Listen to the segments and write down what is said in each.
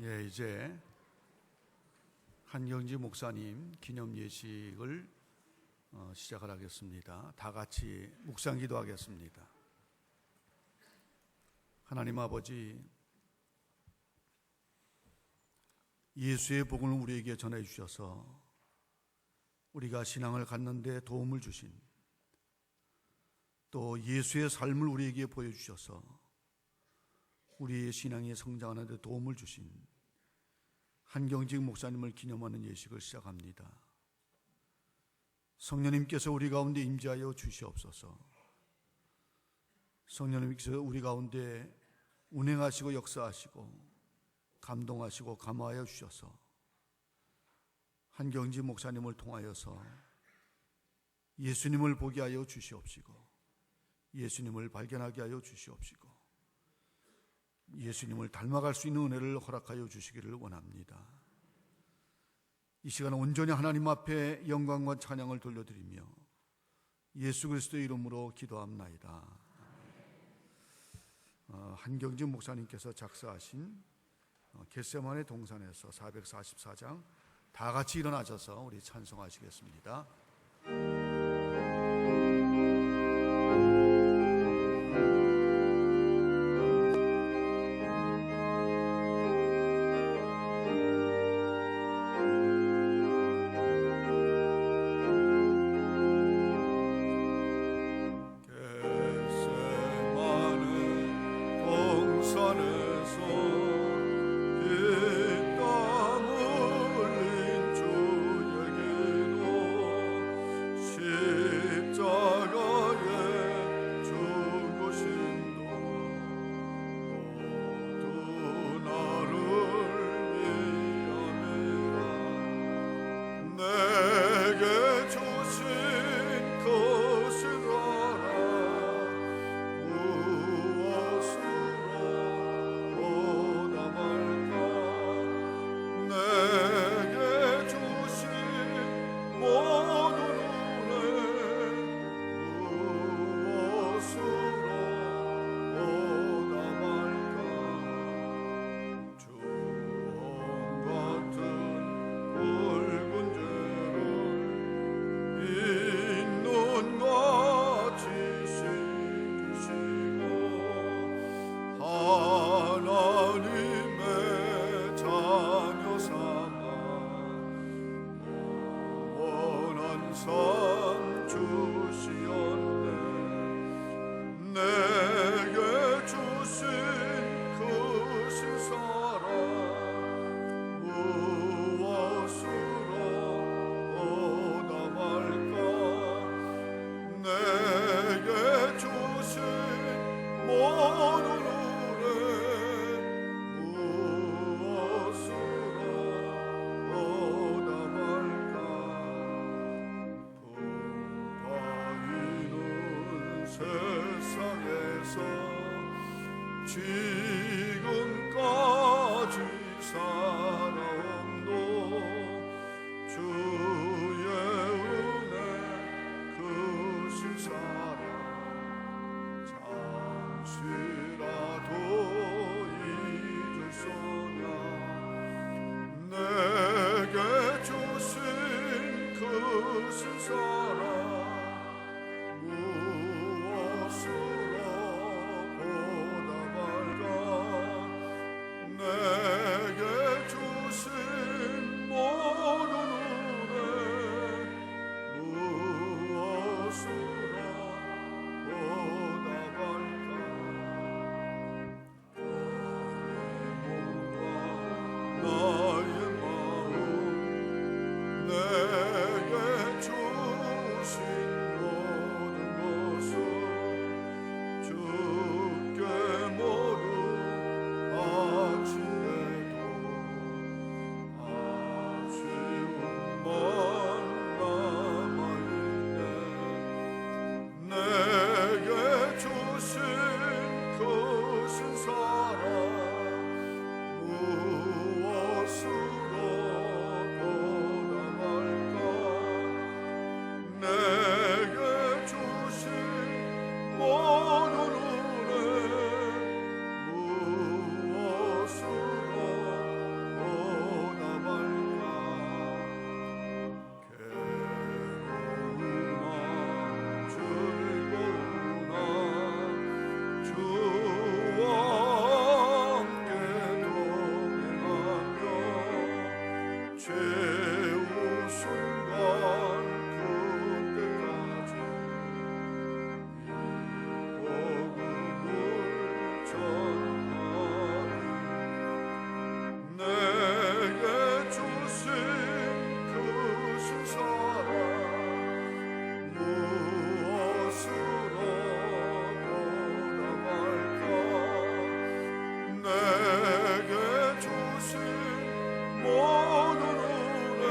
이제 한경지 목사님 기념 예식을 시작을 하겠습니다. 다 같이 묵상 기도하겠습니다. 하나님 아버지, 예수의 복음을 우리에게 전해 주셔서 우리가 신앙을 갖는 데 도움을 주신, 또 예수의 삶을 우리에게 보여주셔서 우리의 신앙이 성장하는 데 도움을 주신 한경직 목사님을 기념하는 예식을 시작합니다. 성령님께서 우리 가운데 임재하여 주시옵소서. 성령님께서 우리 가운데 운행하시고 역사하시고 감동하시고 감화하여 주셔서 한경직 목사님을 통하여서 예수님을 보게 하여 주시옵시고, 예수님을 발견하게 하여 주시옵시고, 예수님을 닮아갈 수 있는 은혜를 허락하여 주시기를 원합니다. 이 시간 온전히 하나님 앞에 영광과 찬양을 돌려드리며 예수 그리스도의 이름으로 기도합나이다. 한경진 목사님께서 작사하신 겟세마네 동산에서 444장 다 같이 일어나셔서 우리 찬송하시겠습니다. 지금까지 살아온도 주의 은혜 크신 사랑 잠시라도 잊을 소냐. 내게 주신 크신 사랑 내게 주신 모든 은혜 최후 순간 그때까지 복음을 전하리. 내게 주신 그 신사랑 무엇으로 보답할까? 내게 주신 모든 은혜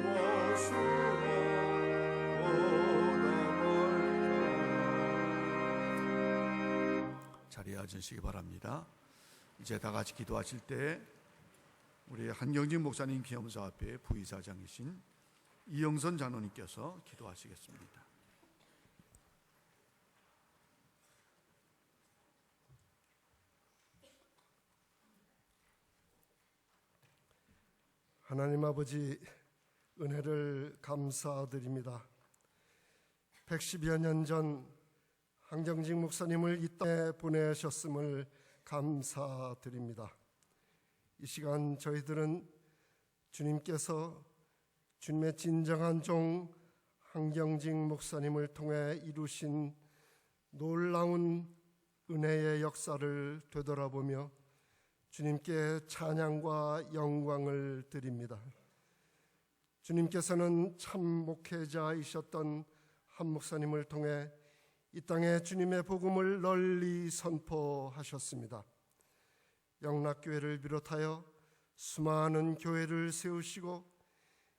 무엇으로 보답할까? 자리에 앉으시기 바랍니다. 이제 다 같이 기도하실 때 우리 한경진 목사님 기념사 앞에 부의사장이신 이영선 장로님께서 기도하시겠습니다. 하나님 아버지, 은혜를 감사드립니다. 110여 년 전 한경직 목사님을 이 땅에 보내셨음을 감사드립니다. 이 시간 저희들은 주님께서 주님의 진정한 종 한경직 목사님을 통해 이루신 놀라운 은혜의 역사를 되돌아보며 주님께 찬양과 영광을 드립니다. 주님께서는 참 목회자이셨던 한 목사님을 통해 이 땅에 주님의 복음을 널리 선포하셨습니다. 영락교회를 비롯하여 수많은 교회를 세우시고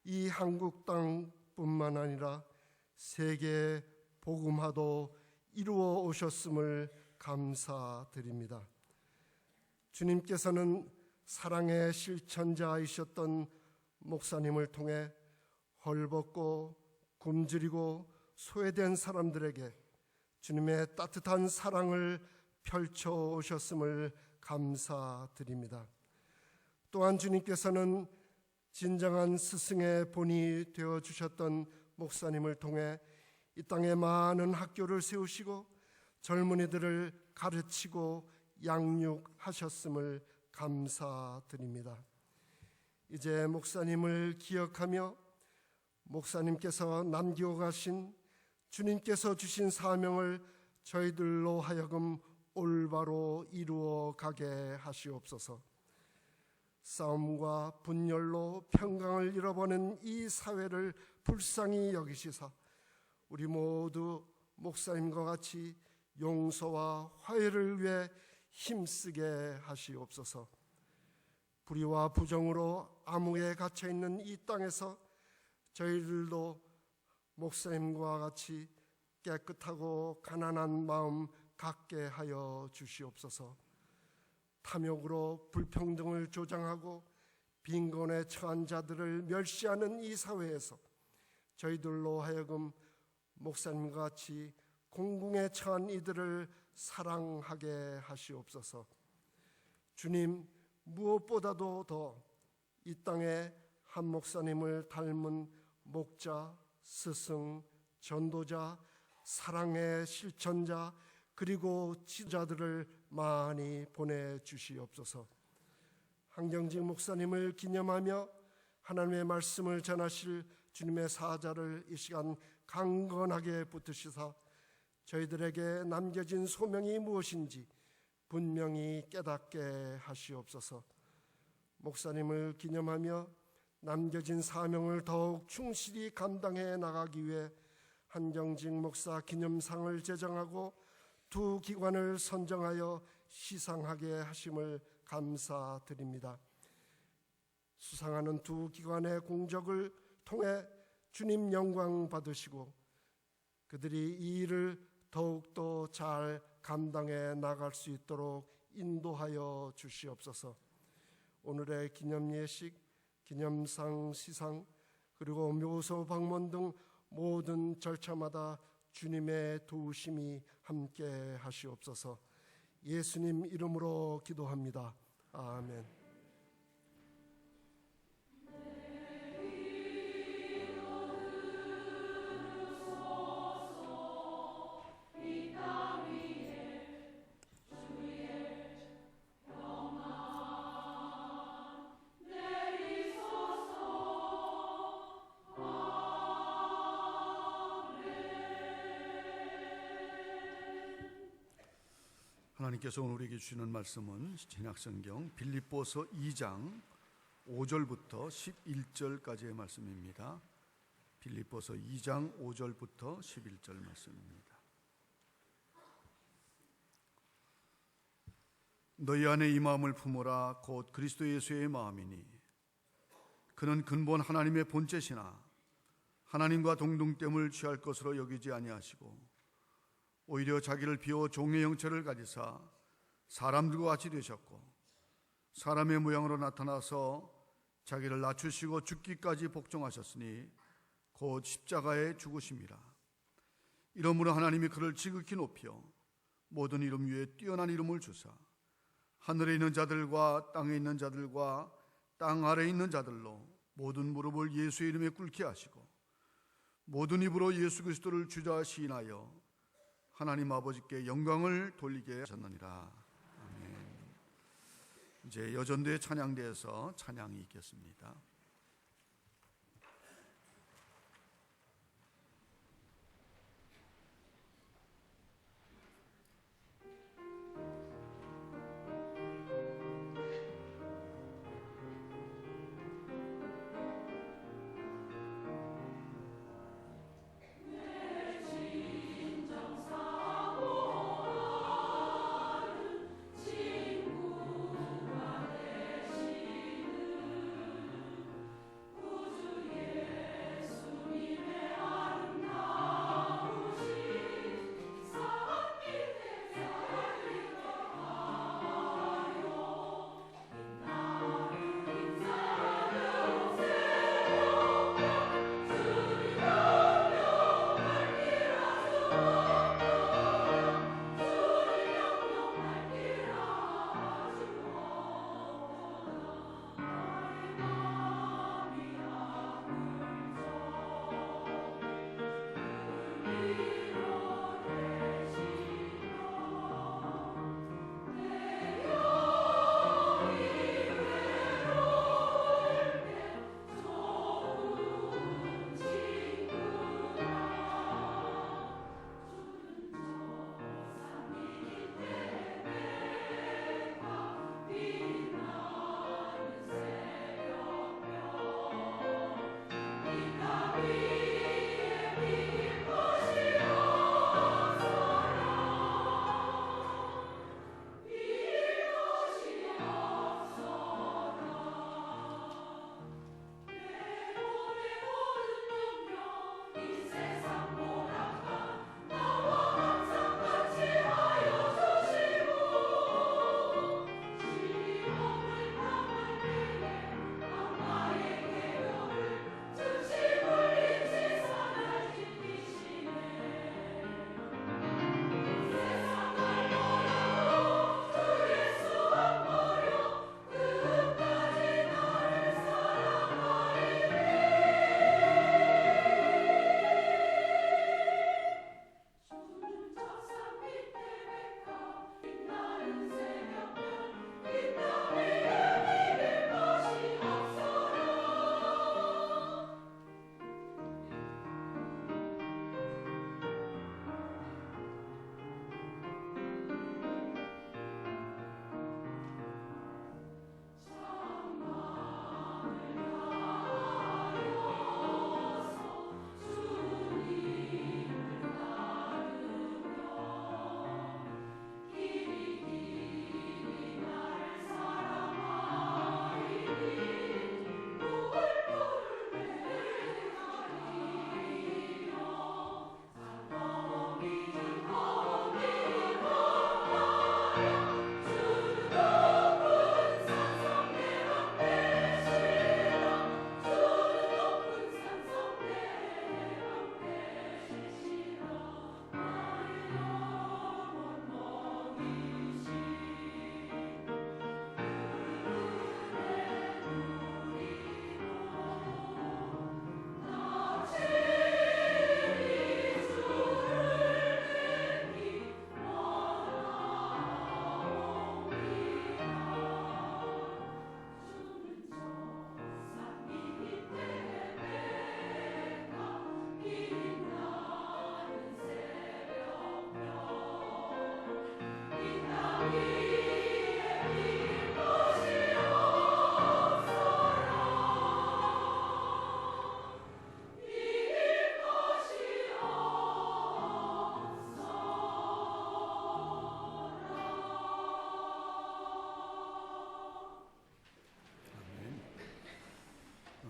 이 한국 땅뿐만 아니라 세계 복음화도 이루어 오셨음을 감사드립니다. 주님께서는 사랑의 실천자이셨던 목사님을 통해 헐벗고 굶주리고 소외된 사람들에게 주님의 따뜻한 사랑을 펼쳐 오셨음을 감사드립니다. 또한 주님께서는 진정한 스승의 본이 되어 주셨던 목사님을 통해 이 땅에 많은 학교를 세우시고 젊은이들을 가르치고 양육하셨음을 감사드립니다. 이제 목사님을 기억하며 목사님께서 남기고 가신 주님께서 주신 사명을 저희들로 하여금 올바로 이루어 가게 하시옵소서. 싸움과 분열로 평강을 잃어버린 이 사회를 불쌍히 여기시사 우리 모두 목사님과 같이 용서와 화해를 위해 힘쓰게 하시옵소서. 불의와 부정으로 암흑에 갇혀있는 이 땅에서 저희들도 목사님과 같이 깨끗하고 가난한 마음 갖게 하여 주시옵소서. 탐욕으로 불평등을 조장하고 빈곤에 처한 자들을 멸시하는 이 사회에서 저희들로 하여금 목사님과 같이 공궁에 처한 이들을 사랑하게 하시옵소서. 주님, 무엇보다도 더 이 땅에 한 목사님을 닮은 목자, 스승, 전도자, 사랑의 실천자 그리고 지도자들을 많이 보내주시옵소서. 한경직 목사님을 기념하며 하나님의 말씀을 전하실 주님의 사자를 이 시간 강건하게 붙드시사 저희들에게 남겨진 소명이 무엇인지 분명히 깨닫게 하시옵소서. 목사님을 기념하며 남겨진 사명을 더욱 충실히 감당해 나가기 위해 한경직 목사 기념상을 제정하고 두 기관을 선정하여 시상하게 하심을 감사드립니다. 수상하는 두 기관의 공적을 통해 주님 영광 받으시고 그들이 이 일을 더욱더 잘 감당해 나갈 수 있도록 인도하여 주시옵소서. 오늘의 기념 예식, 기념상 시상 그리고 묘소 방문 등 모든 절차마다 주님의 도우심이 함께 하시옵소서. 예수님 이름으로 기도합니다. 아멘. 하나님께서 오늘 우리에게 주시는 말씀은 신약성경 빌립보서 2장 5절부터 11절까지의 말씀입니다. 빌립보서 2장 5절부터 11절 말씀입니다. 너희 안에 이 마음을 품으라. 곧 그리스도 예수의 마음이니 그는 근본 하나님의 본체시나 하나님과 동등됨을 취할 것으로 여기지 아니하시고 오히려 자기를 비워 종의 형체를 가지사 사람들과 같이 되셨고 사람의 모양으로 나타나서 자기를 낮추시고 죽기까지 복종하셨으니 곧 십자가에 죽으심이라. 이러므로 하나님이 그를 지극히 높여 모든 이름 위에 뛰어난 이름을 주사 하늘에 있는 자들과 땅에 있는 자들과 땅 아래에 있는 자들로 모든 무릎을 예수의 이름에 꿇게 하시고 모든 입으로 예수 그리스도를 주자 시인하여 하나님 아버지께 영광을 돌리게 하셨느니라. 아멘. 이제 여전도의 찬양대에서 찬양이 있겠습니다.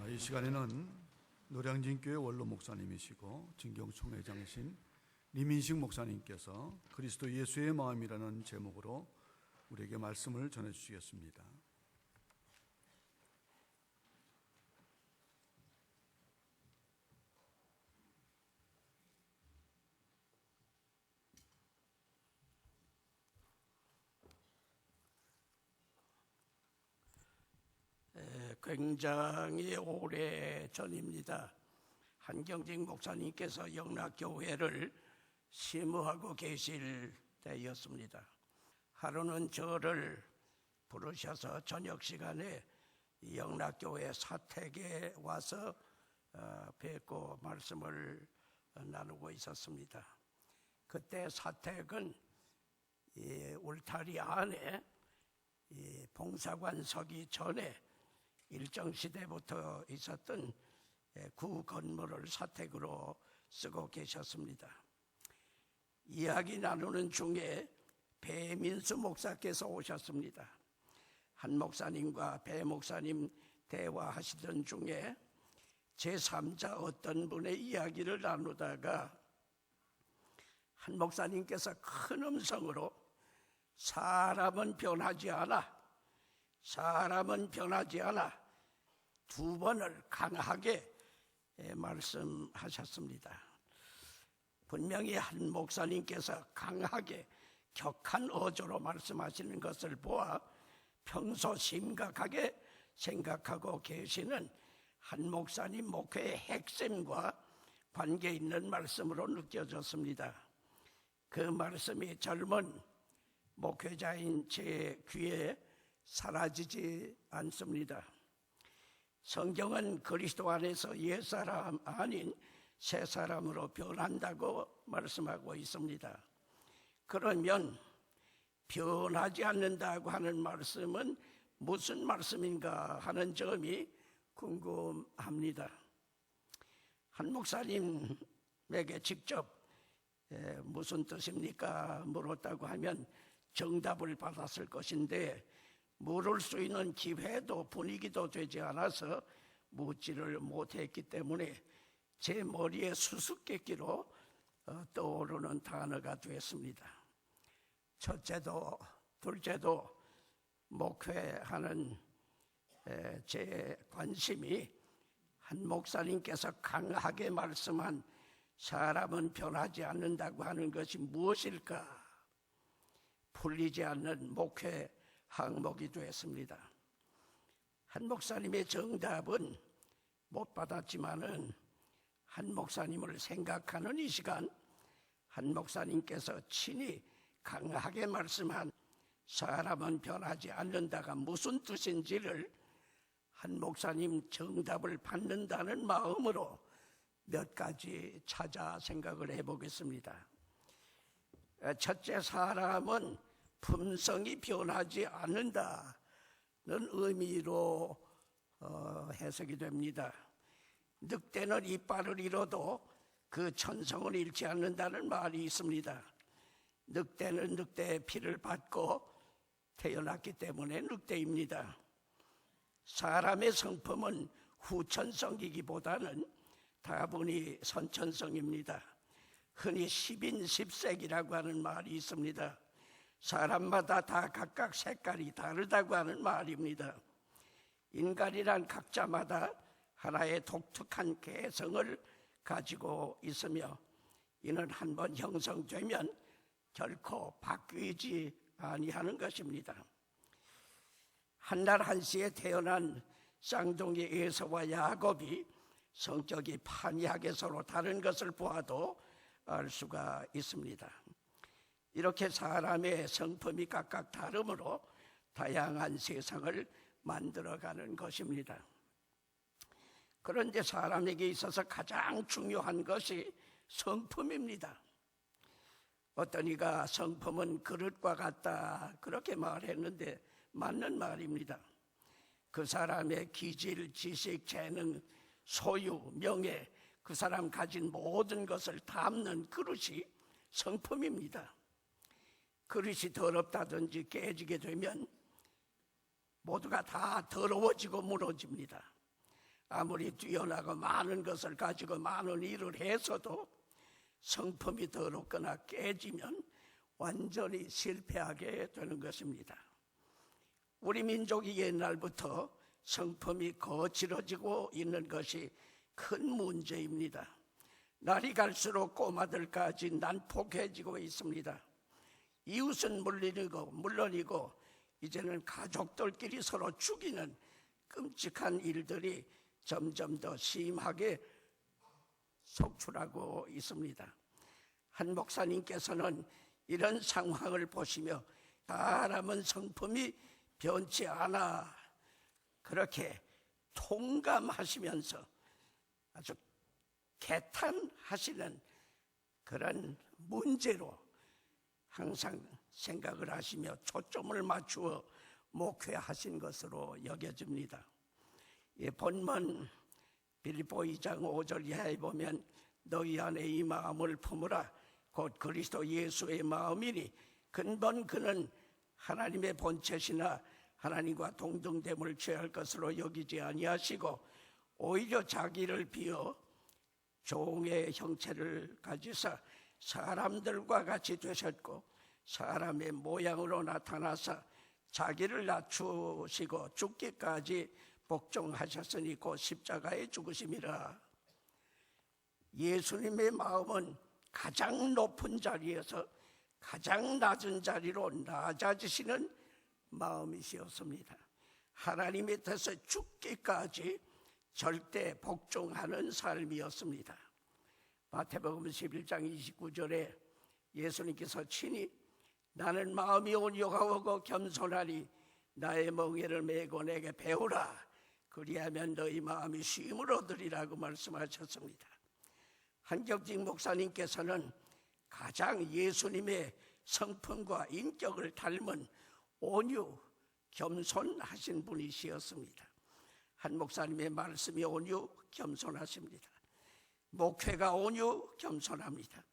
이 시간에는 노량진교회 원로 목사님이시고 진경총회장이신 리민식 목사님께서 그리스도 예수의 마음이라는 제목으로 우리에게 말씀을 전해주시겠습니다. 굉장히 오래 전입니다. 한경직 목사님께서 영락교회를 심우하고 계실 때였습니다. 하루는 저를 부르셔서 저녁 시간에 영락교회 사택에 와서 뵙고 말씀을 나누고 있었습니다. 그때 사택은 울타리 안에 봉사관 서기 전에 일정 시대부터 있었던 구 건물을 사택으로 쓰고 계셨습니다. 이야기 나누는 중에 배민수 목사께서 오셨습니다. 한 목사님과 배 목사님 대화하시던 중에 제3자 어떤 분의 이야기를 나누다가 한 목사님께서 큰 음성으로 사람은 변하지 않아 두 번을 강하게 말씀하셨습니다. 분명히 한 목사님께서 강하게 격한 어조로 말씀하시는 것을 보아 평소 심각하게 생각하고 계시는 한 목사님 목회의 핵심과 관계 있는 말씀으로 느껴졌습니다. 그 말씀이 젊은 목회자인 제 귀에 사라지지 않습니다. 성경은 그리스도 안에서 옛사람 아닌 새사람으로 변한다고 말씀하고 있습니다. 그러면 변하지 않는다고 하는 말씀은 무슨 말씀인가 하는 점이 궁금합니다. 한 목사님에게 직접 무슨 뜻입니까? 물었다고 하면 정답을 받았을 것인데 물을 수 있는 기회도 분위기도 되지 않아서 묻지를 못했기 때문에 제 머리에 수수께끼로 떠오르는 단어가 됐습니다. 첫째도 둘째도 목회하는 제 관심이 한 목사님께서 강하게 말씀한 사람은 변하지 않는다고 하는 것이 무엇일까? 풀리지 않는 목회 항목이 되었습니다. 한 목사님의 정답은 못 받았지만은 한 목사님을 생각하는 이 시간 한 목사님께서 친히 강하게 말씀한 사람은 변하지 않는다가 무슨 뜻인지를 한 목사님 정답을 받는다는 마음으로 몇 가지 찾아 생각을 해보겠습니다. 첫째, 사람은 품성이 변하지 않는다는 의미로 해석이 됩니다. 늑대는 이빨을 잃어도 그 천성을 잃지 않는다는 말이 있습니다. 늑대는 늑대의 피를 받고 태어났기 때문에 늑대입니다. 사람의 성품은 후천성이기보다는 다분히 선천성입니다. 흔히 10인 10색이라고 하는 말이 있습니다. 사람마다 다 각각 색깔이 다르다고 하는 말입니다. 인간이란 각자마다 하나의 독특한 개성을 가지고 있으며 이는 한번 형성되면 결코 바뀌지 아니하는 것입니다. 한날 한시에 태어난 쌍둥이 에서와 야곱이 성격이 판이하게 서로 다른 것을 보아도 알 수가 있습니다. 이렇게 사람의 성품이 각각 다르므로 다양한 세상을 만들어가는 것입니다. 그런데 사람에게 있어서 가장 중요한 것이 성품입니다. 어떤 이가 성품은 그릇과 같다 그렇게 말했는데 맞는 말입니다. 그 사람의 기질, 지식, 재능, 소유, 명예, 그 사람 가진 모든 것을 담는 그릇이 성품입니다. 그릇이 더럽다든지 깨지게 되면 모두가 다 더러워지고 무너집니다. 아무리 뛰어나고 많은 것을 가지고 많은 일을 해서도 성품이 더럽거나 깨지면 완전히 실패하게 되는 것입니다. 우리 민족이 옛날부터 성품이 거칠어지고 있는 것이 큰 문제입니다. 날이 갈수록 꼬마들까지 난폭해지고 있습니다. 이웃은 물론이고 이제는 가족들끼리 서로 죽이는 끔찍한 일들이 점점 더 심하게 속출하고 있습니다. 한 목사님께서는 이런 상황을 보시며 사람은 성품이 변치 않아, 그렇게 통감하시면서 아주 개탄하시는 그런 문제로 항상 생각을 하시며 초점을 맞추어 목회하신 것으로 여겨집니다. 이 본문 빌립보 2장 5절 이하에 보면 너희 안에 이 마음을 품으라 곧 그리스도 예수의 마음이니 근본 그는 하나님의 본체시나 하나님과 동등됨을 취할 것으로 여기지 아니하시고 오히려 자기를 비어 종의 형체를 가지사 사람들과 같이 되셨고 사람의 모양으로 나타나사 자기를 낮추시고 죽기까지 복종하셨으니 곧 십자가에 죽으심이라. 예수님의 마음은 가장 높은 자리에서 가장 낮은 자리로 낮아지시는 마음이시었습니다. 하나님의 뜻에 죽기까지 절대 복종하는 삶이었습니다. 마태복음 11장 29절에 예수님께서 친히 나는 마음이 온유하고 겸손하니 나의 멍에를 메고 내게 배우라 그리하면 너희 마음이 쉼을 얻으리라고 말씀하셨습니다. 한경직 목사님께서는 가장 예수님의 성품과 인격을 닮은 온유 겸손하신 분이시었습니다. 한 목사님의 말씀이 온유 겸손하십니다. 목회가 온유 겸손합니다.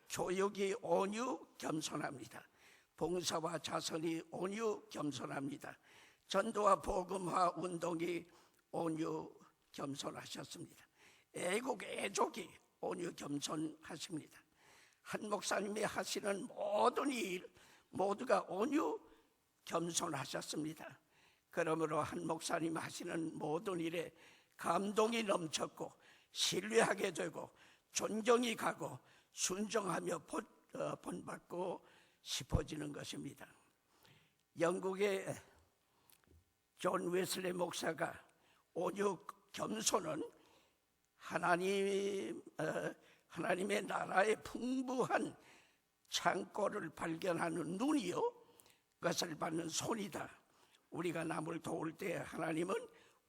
교육이 온유 겸손합니다. 봉사와 자선이 온유 겸손합니다. 전도와 복음화 운동이 온유 겸손하셨습니다. 애국 애족이 온유 겸손하십니다. 한 목사님이 하시는 모든 일 모두가 온유 겸손하셨습니다. 그러므로 한 목사님 하시는 모든 일에 감동이 넘쳤고 신뢰하게 되고 존경이 가고 순종하며 본받고 싶어지는 것입니다. 영국의 존 웨슬리 목사가 온유 겸손은 하나님의 나라의 풍부한 창고를 발견하는 눈이요 그것을 받는 손이다. 우리가 남을 도울 때 하나님은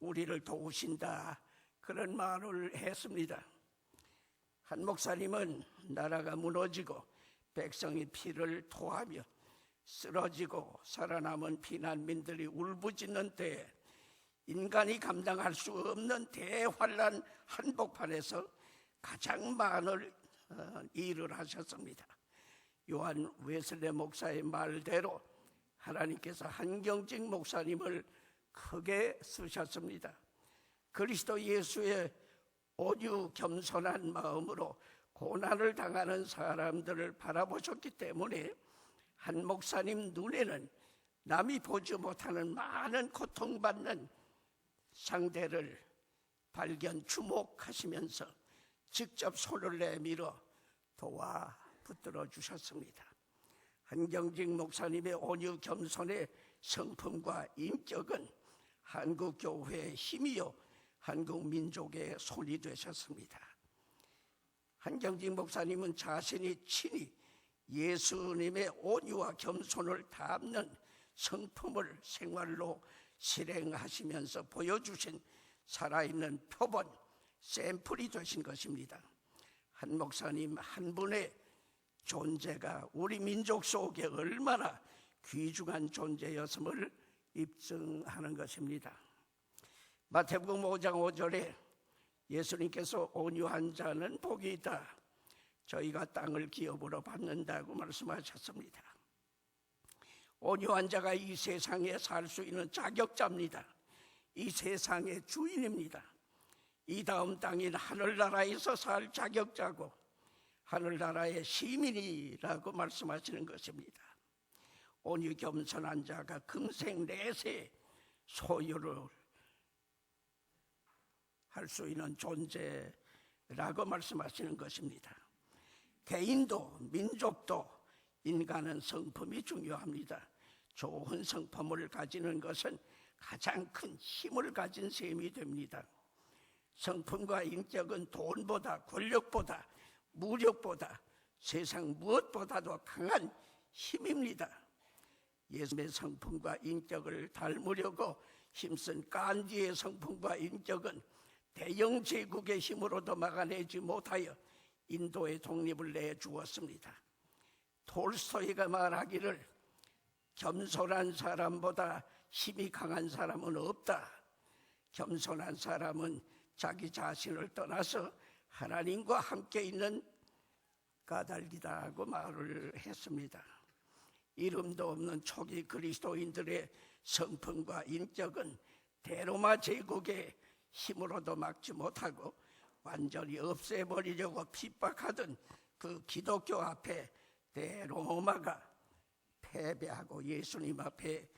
우리를 도우신다. 그런 말을 했습니다. 한 목사님은 나라가 무너지고 백성이 피를 토하며 쓰러지고 살아남은 피난민들이 울부짖는 때에 인간이 감당할 수 없는 대환란 한복판에서 가장 많은 일을 하셨습니다. 요한 웨슬리 목사의 말대로 하나님께서 한경직 목사님을 크게 쓰셨습니다. 그리스도 예수의 온유 겸손한 마음으로 고난을 당하는 사람들을 바라보셨기 때문에 한 목사님 눈에는 남이 보지 못하는 많은 고통받는 상대를 발견 주목하시면서 직접 손을 내밀어 도와 붙들어 주셨습니다. 한경직 목사님의 온유 겸손의 성품과 인격은 한국 교회의 힘이요 한국 민족의 손이 되셨습니다. 한경직 목사님은 자신이 친히 예수님의 온유와 겸손을 담는 성품을 생활로 실행하시면서 보여주신 살아있는 표본, 샘플이 되신 것입니다. 한 목사님 한 분의 존재가 우리 민족 속에 얼마나 귀중한 존재였음을 입증하는 것입니다. 마태복음 5장 5절에 예수님께서 온유한 자는 복이 있다. 저희가 땅을 기업으로 받는다고 말씀하셨습니다. 온유한 자가 이 세상에 살 수 있는 자격자입니다. 이 세상의 주인입니다. 이 다음 땅인 하늘나라에서 살 자격자고 하늘나라의 시민이라고 말씀하시는 것입니다. 온유 겸손한 자가 금생 내세 소유를 할 수 있는 존재라고 말씀하시는 것입니다. 개인도 민족도 인간은 성품이 중요합니다. 좋은 성품을 가지는 것은 가장 큰 힘을 가진 셈이 됩니다. 성품과 인격은 돈보다 권력보다 무력보다 세상 무엇보다도 강한 힘입니다. 예수님의 성품과 인격을 닮으려고 힘쓴 간디의 성품과 인격은 대영 제국의 힘으로도 막아내지 못하여 인도의 독립을 내주었습니다. 톨스토이가 말하기를 겸손한 사람보다 힘이 강한 사람은 없다. 겸손한 사람은 자기 자신을 떠나서 하나님과 함께 있는 까닭이다고 말을 했습니다. 이름도 없는 초기 그리스도인들의 성품과 인격은 대로마 제국의 힘으로도 막지 못하고 완전히 없애버리려고 핍박하던 그 기독교 앞에 대로마가 패배하고 예수님 앞에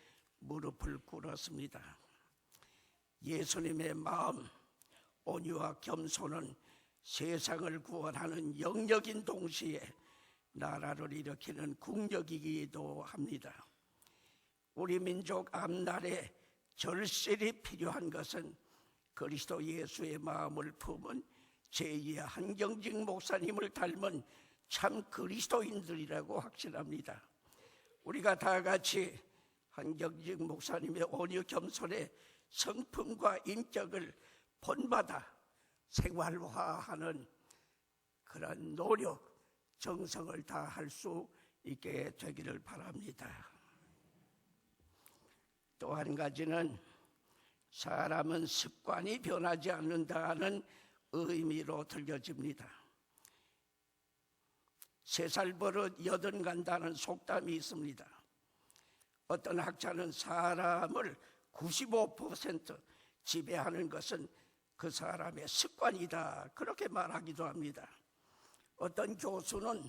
무릎을 꿇었습니다. 예수님의 마음, 온유와 겸손은 세상을 구원하는 영역인 동시에 나라를 일으키는 국력이기도 합니다. 우리 민족 앞날에 절실히 필요한 것은 그리스도 예수의 마음을 품은 제2의 한경직 목사님을 닮은 참 그리스도인들이라고 확신합니다. 우리가 다 같이 한경직 목사님의 온유 겸손의 성품과 인격을 본받아 생활화하는 그런 노력, 정성을 다할 수 있게 되기를 바랍니다. 또 한 가지는 사람은 습관이 변하지 않는다는 의미로 들려집니다. 3살 버릇 8 간다는 속담이 있습니다. 어떤 학자는 사람을 95% 지배하는 것은 그 사람의 습관이다, 그렇게 말하기도 합니다. 어떤 교수는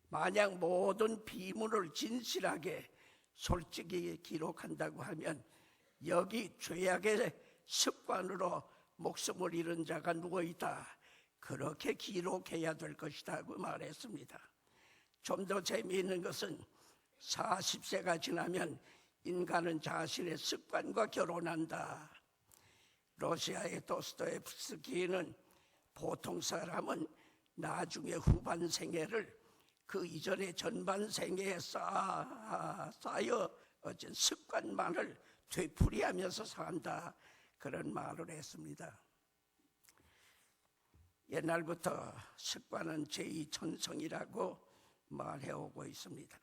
만약 모든 비문을 진실하게 솔직히 기록한다고 하면 여기 죄악의 습관으로 목숨을 잃은 자가 누워있다, 그렇게 기록해야 될 것이라고 말했습니다. 좀 더 재미있는 것은 40세가 지나면 인간은 자신의 습관과 결혼한다. 러시아의 도스토옙스키는 보통 사람은 나중에 후반 생애를 그 이전의 전반 생애에 쌓여 어진 습관만을 되풀이하면서 산다, 그런 말을 했습니다. 옛날부터 습관은 제2천성이라고 말해오고 있습니다.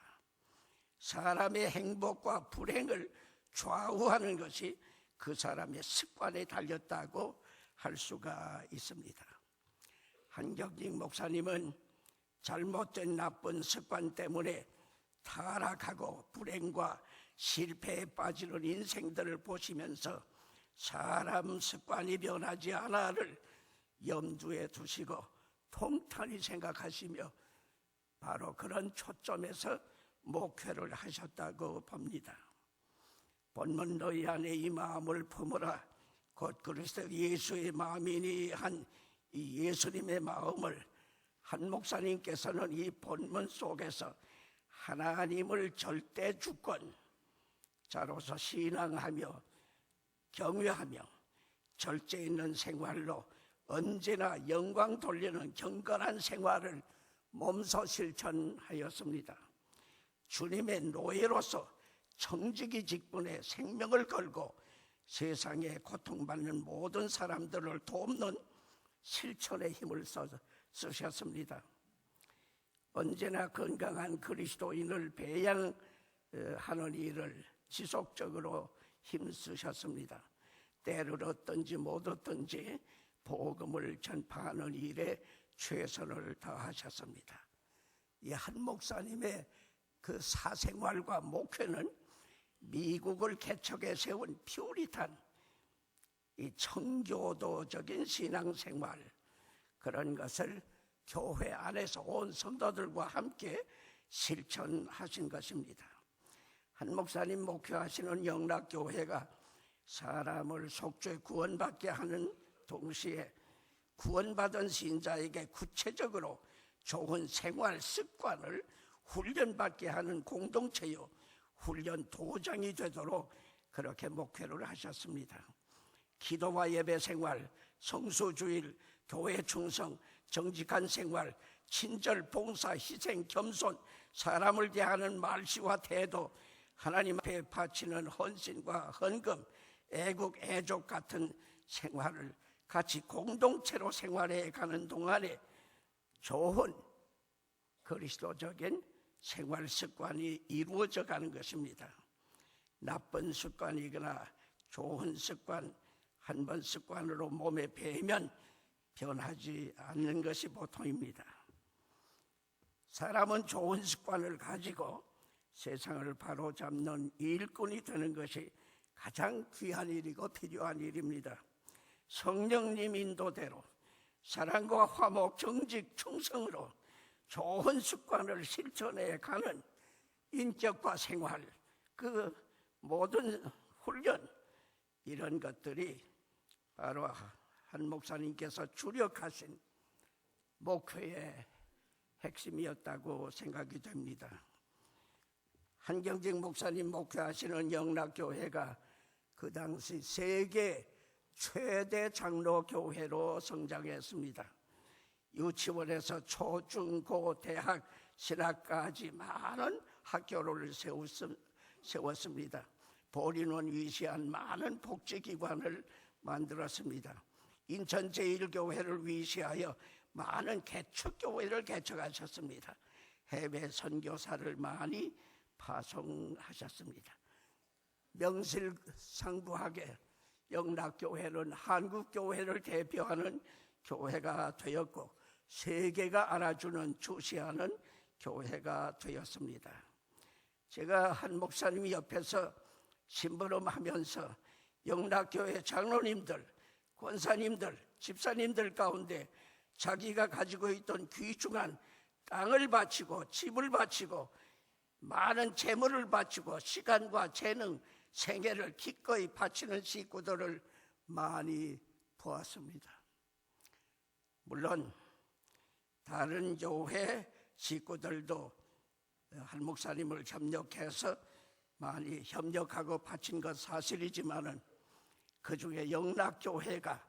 사람의 행복과 불행을 좌우하는 것이 그 사람의 습관에 달렸다고 할 수가 있습니다. 한경직 목사님은 잘못된 나쁜 습관 때문에 타락하고 불행과 실패에 빠지는 인생들을 보시면서 사람 습관이 변하지 않아를 염두에 두시고 통탄히 생각하시며 바로 그런 초점에서 목회를 하셨다고 봅니다. 본문 너희 안에 이 마음을 품으라, 곧 그리스도 예수의 마음이니 한 이 예수님의 마음을 한 목사님께서는 이 본문 속에서 하나님을 절대 주권자로서 신앙하며 경외하며 절제 있는 생활로 언제나 영광 돌리는 경건한 생활을 몸소 실천하였습니다. 주님의 노예로서 청지기 직분에 생명을 걸고 세상에 고통받는 모든 사람들을 돕는 실천의 힘을 쓰셨습니다. 언제나 건강한 그리스도인을 배양하는 일을 지속적으로 힘쓰셨습니다. 때를 얻든지 못 얻든지 복음을 전파하는 일에 최선을 다하셨습니다. 이 한 목사님의 그 사생활과 목회는 미국을 개척해 세운 퓨리탄 이 청교도적인 신앙생활, 그런 것을 교회 안에서 온 성도들과 함께 실천하신 것입니다. 한 목사님 목회하시는 영락교회가 사람을 속죄 구원받게 하는 동시에 구원받은 신자에게 구체적으로 좋은 생활 습관을 훈련받게 하는 공동체요, 훈련 도장이 되도록 그렇게 목회를 하셨습니다. 기도와 예배 생활, 성수주일, 교회 충성, 정직한 생활, 친절, 봉사, 희생, 겸손, 사람을 대하는 말씨와 태도, 하나님 앞에 바치는 헌신과 헌금, 애국, 애족 같은 생활을 같이 공동체로 생활해 가는 동안에 좋은 그리스도적인 생활 습관이 이루어져 가는 것입니다. 나쁜 습관이거나 좋은 습관, 한 번 습관으로 몸에 배면 변하지 않는 것이 보통입니다. 사람은 좋은 습관을 가지고 세상을 바로잡는 일꾼이 되는 것이 가장 귀한 일이고 필요한 일입니다. 성령님 인도대로 사랑과 화목, 정직, 충성으로 좋은 습관을 실천해 가는 인격과 생활, 그 모든 훈련, 이런 것들이 바로 한 목사님께서 주력하신 목회의 핵심이었다고 생각이 됩니다. 한경직 목사님 목회하시는 영락교회가 그 당시 세계 최대 장로교회로 성장했습니다. 유치원에서 초, 중, 고, 대학, 신학까지 많은 학교를 세웠습니다. 보리는 위시한 많은 복지기관을 만들었습니다. 인천 제1교회를 위시하여 많은 개척교회를 개척하셨습니다. 해외 선교사를 많이 파송하셨습니다. 명실상부하게 영락교회는 한국교회를 대표하는 교회가 되었고 세계가 알아주는 주시하는 교회가 되었습니다. 제가 한 목사님이 옆에서 심부름하면서 영락교회 장로님들, 권사님들, 집사님들 가운데 자기가 가지고 있던 귀중한 땅을 바치고 집을 바치고 많은 재물을 바치고 시간과 재능, 생애를 기꺼이 바치는 식구들을 많이 보았습니다. 물론 다른 교회 식구들도 한 목사님을 협력해서 많이 협력하고 바친 것 사실이지만은 그 중에 영락교회가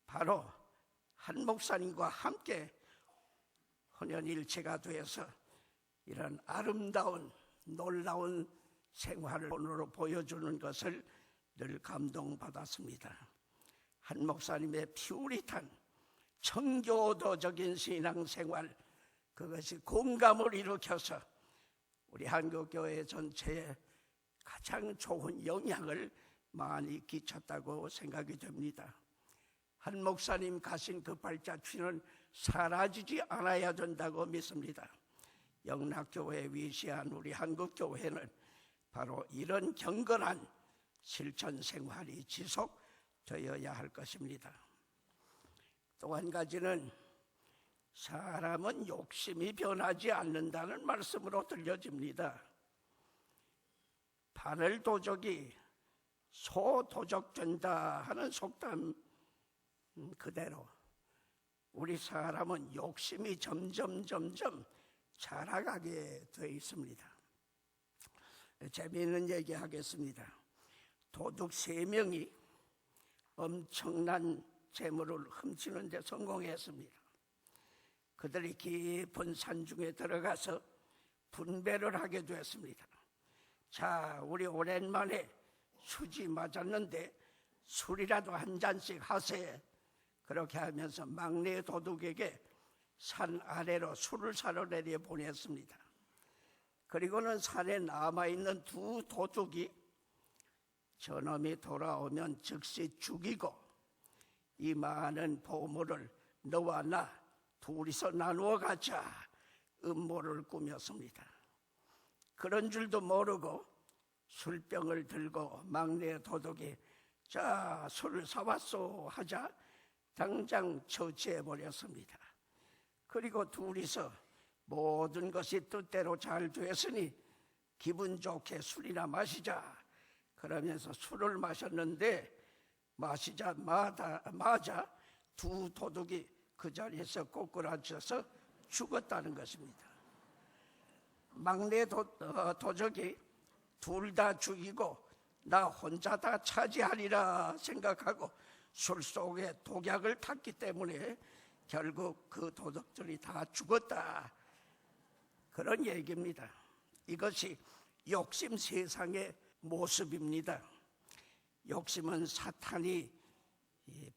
바로 한 목사님과 함께 혼연일체가 되어서 이런 아름다운 놀라운 생활을 본으로 보여주는 것을 늘 감동받았습니다. 한 목사님의 퓨리탄 청교도적인 신앙생활, 그것이 공감을 일으켜서 우리 한국교회 전체에 가장 좋은 영향을 많이 끼쳤다고 생각이 됩니다. 한 목사님 가신 그 발자취는 사라지지 않아야 된다고 믿습니다. 영락교회 위시한 우리 한국교회는 바로 이런 경건한 실천 생활이 지속되어야 할 것입니다. 또 한 가지는 사람은 욕심이 변하지 않는다는 말씀으로 들려집니다. 바늘 도적이 소 도적된다 하는 속담 그대로 우리 사람은 욕심이 점점 자라가게 되어 있습니다. 재미있는 얘기 하겠습니다. 도둑 3명이 엄청난 재물을 훔치는 데 성공했습니다. 그들이 깊은 산중에 들어가서 분배를 하게 되었습니다. 자, 우리 오랜만에 수지 맞았는데 술이라도 한 잔씩 하세. 그렇게 하면서 막내 도둑에게 산 아래로 술을 사러 내려 보냈습니다. 그리고는 산에 남아있는 2 도둑이 저놈이 돌아오면 즉시 죽이고 이 많은 보물을 너와 나 둘이서 나누어 가자 음모를 꾸몄습니다. 그런 줄도 모르고 술병을 들고 막내 도둑이 자, 술을 사왔소 하자 당장 처치해 버렸습니다. 그리고 둘이서 모든 것이 뜻대로 잘 되었으니 기분 좋게 술이나 마시자 그러면서 술을 마셨는데 마자 두 도둑이 그 자리에서 꼬꾸라져서 죽었다는 것입니다. 막내 도적이 둘 다 죽이고 나 혼자 다 차지하리라 생각하고 술 속에 독약을 탔기 때문에 결국 그 도둑들이 다 죽었다, 그런 얘기입니다. 이것이 욕심 세상의 모습입니다. 욕심은 사탄이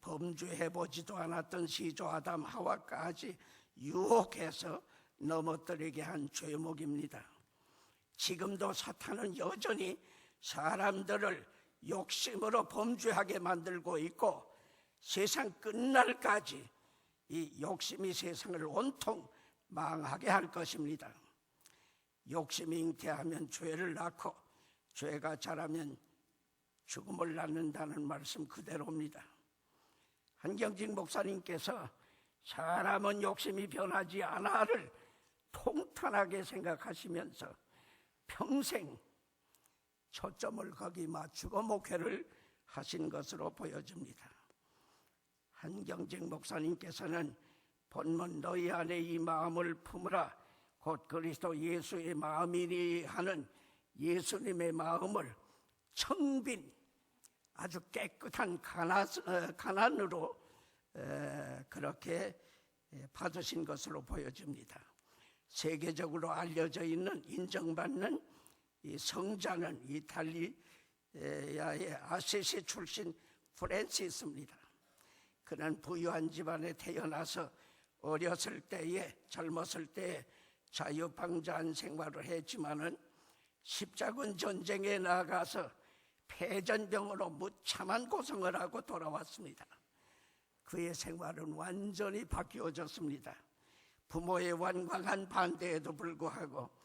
범죄해보지도 않았던 시조 아담 하와까지 유혹해서 넘어뜨리게 한 죄목입니다. 지금도 사탄은 여전히 사람들을 욕심으로 범죄하게 만들고 있고 세상 끝날까지 이 욕심이 세상을 온통 망하게 할 것입니다. 욕심이 잉태하면 죄를 낳고 죄가 자라면 죽음을 낳는다는 말씀 그대로입니다. 한경직 목사님께서 사람은 욕심이 변하지 않아를 통탄하게 생각하시면서 평생 초점을 거기 맞추고 목회를 하신 것으로 보여집니다. 한경직 목사님께서는 본문 너희 안에 이 마음을 품으라 곧 그리스도 예수의 마음이니 하는 예수님의 마음을 청빈 아주 깨끗한 가난으로 그렇게 받으신 것으로 보여집니다. 세계적으로 알려져 있는 인정받는 이 성자는 이탈리아의 아시시 출신 프란시스입니다. 그는 부유한 집안에 태어나서 어렸을 때에 젊었을 때에 자유방자한 생활을 했지만은 십자군 전쟁에 나가서 폐전병으로 무참한 고생을 하고 돌아왔습니다. 그의 생활은 완전히 바뀌어졌습니다. 부모의 완강한 반대에도 불구하고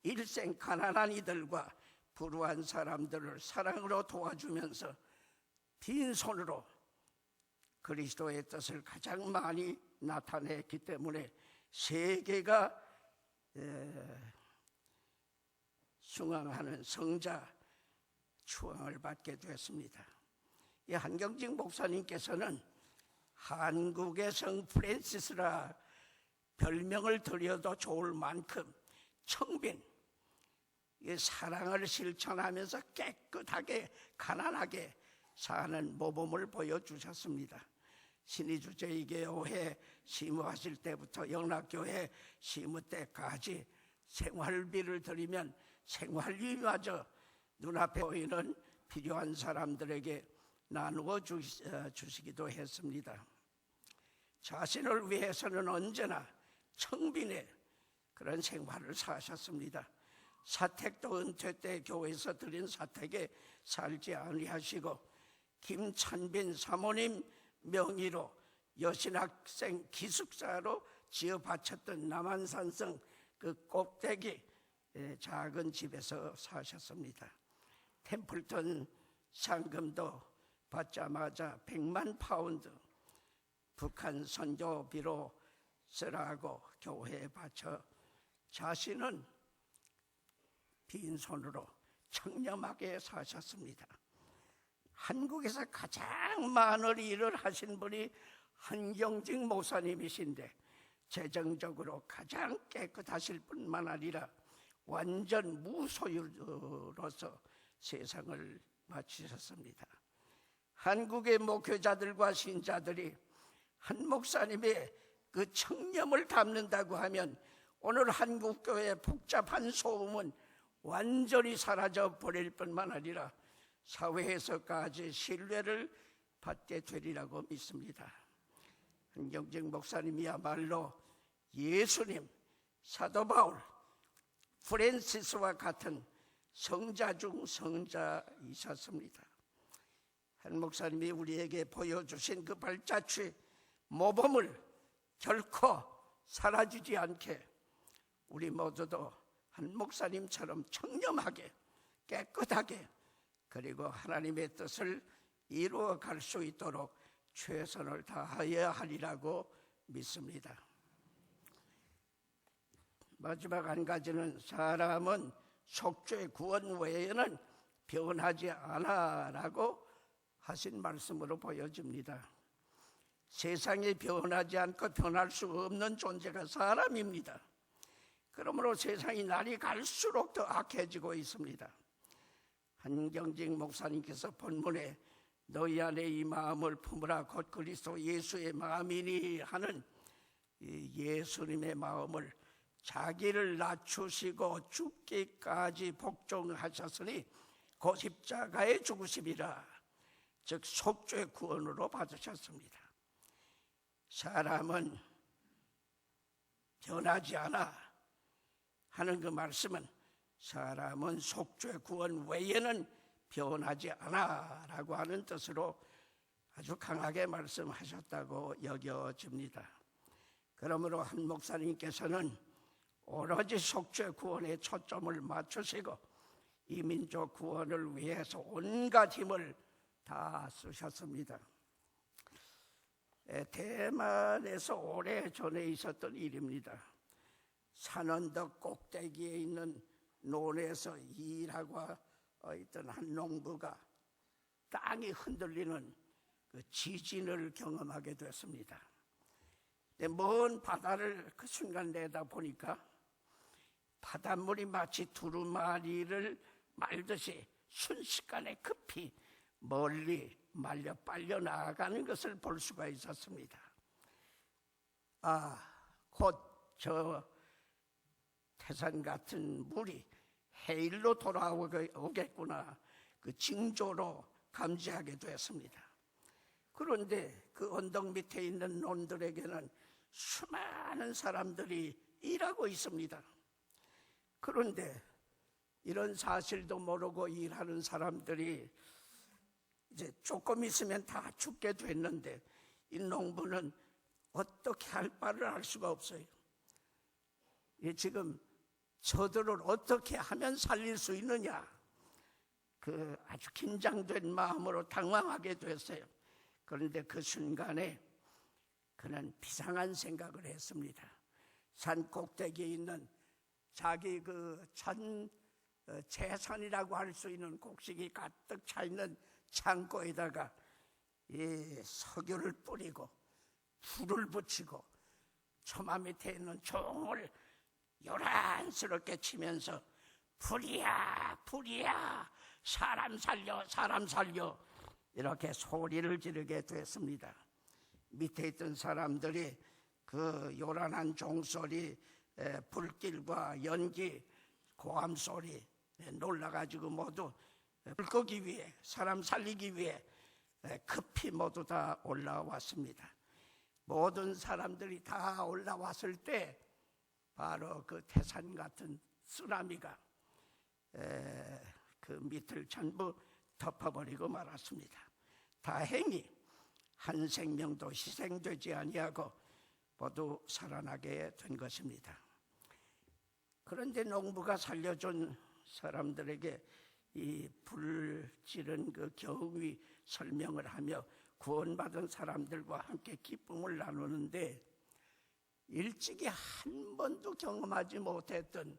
일생 가난한 이들과 불우한 사람들을 사랑으로 도와주면서 빈손으로 그리스도의 뜻을 가장 많이 나타냈기 때문에 세계가 숭앙하는 성자 추앙을 받게 됐습니다. 이 한경직 목사님께서는 한국의 성 프란시스라 별명을 드려도 좋을 만큼 청빈, 사랑을 실천하면서 깨끗하게 가난하게 사는 모범을 보여주셨습니다. 신의주 제2교회 시무하실 때부터 영락교회 시무 때까지 생활비를 드리면 생활비마저 눈앞에 보이는 필요한 사람들에게 나누어 주시기도 했습니다. 자신을 위해서는 언제나 청빈의 그런 생활을 사셨습니다. 사택도 은퇴 때 교회에서 드린 사택에 살지 아니하시고 김찬빈 사모님 명의로 여신학생 기숙사로 지어 바쳤던 남한산성 그 꼭대기 작은 집에서 사셨습니다. 템플턴 상금도 받자마자 100만 파운드 북한 선교비로 쓰라고 교회에 바쳐 자신은 빈손으로 청렴하게 사셨습니다. 한국에서 가장 많은 일을 하신 분이 한경직 목사님이신데 재정적으로 가장 깨끗하실 뿐만 아니라 완전 무소유로서 세상을 마치셨습니다. 한국의 목회자들과 신자들이 한 목사님의 그 청렴을 담는다고 하면 오늘 한국교회의 복잡한 소음은 완전히 사라져 버릴 뿐만 아니라 사회에서까지 신뢰를 받게 되리라고 믿습니다. 한경직 목사님이야말로 예수님, 사도 바울, 프란시스와 같은 성자 중 성자이셨습니다. 한 목사님이 우리에게 보여주신 그 발자취 모범을 결코 사라지지 않게 우리 모두도 한 목사님처럼 청렴하게 깨끗하게 그리고 하나님의 뜻을 이루어 갈 수 있도록 최선을 다하여야 하리라고 믿습니다. 마지막 한 가지는 사람은 속죄 구원 외에는 변하지 않아라고 하신 말씀으로 보여집니다. 세상에 변하지 않고 변할 수 없는 존재가 사람입니다. 그러므로 세상이 날이 갈수록 더 악해지고 있습니다. 한경직 목사님께서 본문에 너희 안에 이 마음을 품으라 곧 그리스도 예수의 마음이니 하는 이 예수님의 마음을 자기를 낮추시고 죽기까지 복종하셨으니 그 십자가의 죽으심이라, 즉 속죄 구원으로 받으셨습니다. 사람은 변하지 않아 하는 그 말씀은 사람은 속죄 구원 외에는 변하지 않아 라고 하는 뜻으로 아주 강하게 말씀하셨다고 여겨집니다. 그러므로 한 목사님께서는 오로지 속죄 구원에 초점을 맞추시고 이민족 구원을 위해서 온갖 힘을 다 쓰셨습니다. 대만에서 오래전에 있었던 일입니다. 산언덕 꼭대기에 있는 논에서 일하고 있던 한 농부가 땅이 흔들리는 그 지진을 경험하게 됐습니다. 먼 바다를 그 순간 내다보니까 바닷물이 마치 두루마리를 말듯이 순식간에 급히 멀리 말려 빨려 나가는 것을 볼 수가 있었습니다. 곧 저 태산 같은 물이 해일로 돌아오겠구나, 그 징조로 감지하게 되었습니다. 그런데 그 언덕 밑에 있는 논들에게는 수많은 사람들이 일하고 있습니다. 그런데 이런 사실도 모르고 일하는 사람들이 이제 조금 있으면 다 죽게 됐는데 이 농부는 어떻게 할 바를 알 수가 없어요. 지금 저들을 어떻게 하면 살릴 수 있느냐, 그 아주 긴장된 마음으로 당황하게 됐어요. 그런데 그 순간에 그는 비상한 생각을 했습니다. 산 꼭대기에 있는 자기 그 전 재산이라고 할 수 있는 곡식이 가득 차 있는 창고에다가 이 석유를 뿌리고 불을 붙이고 처마 밑에 있는 종을 요란스럽게 치면서 불이야 불이야 사람 살려 사람 살려 이렇게 소리를 지르게 됐습니다. 밑에 있던 사람들이 그 요란한 종소리, 불길과 연기, 고함 소리 놀라가지고 모두 불 끄기 위해, 사람 살리기 위해 급히 모두 다 올라왔습니다. 모든 사람들이 다 올라왔을 때 바로 그 태산 같은 쓰나미가 그 밑을 전부 덮어버리고 말았습니다. 다행히 한 생명도 희생되지 아니하고 모두 살아나게 된 것입니다. 그런데 농부가 살려준 사람들에게 이 불 지른 그 경위 설명을 하며 구원받은 사람들과 함께 기쁨을 나누는데 일찍이 한 번도 경험하지 못했던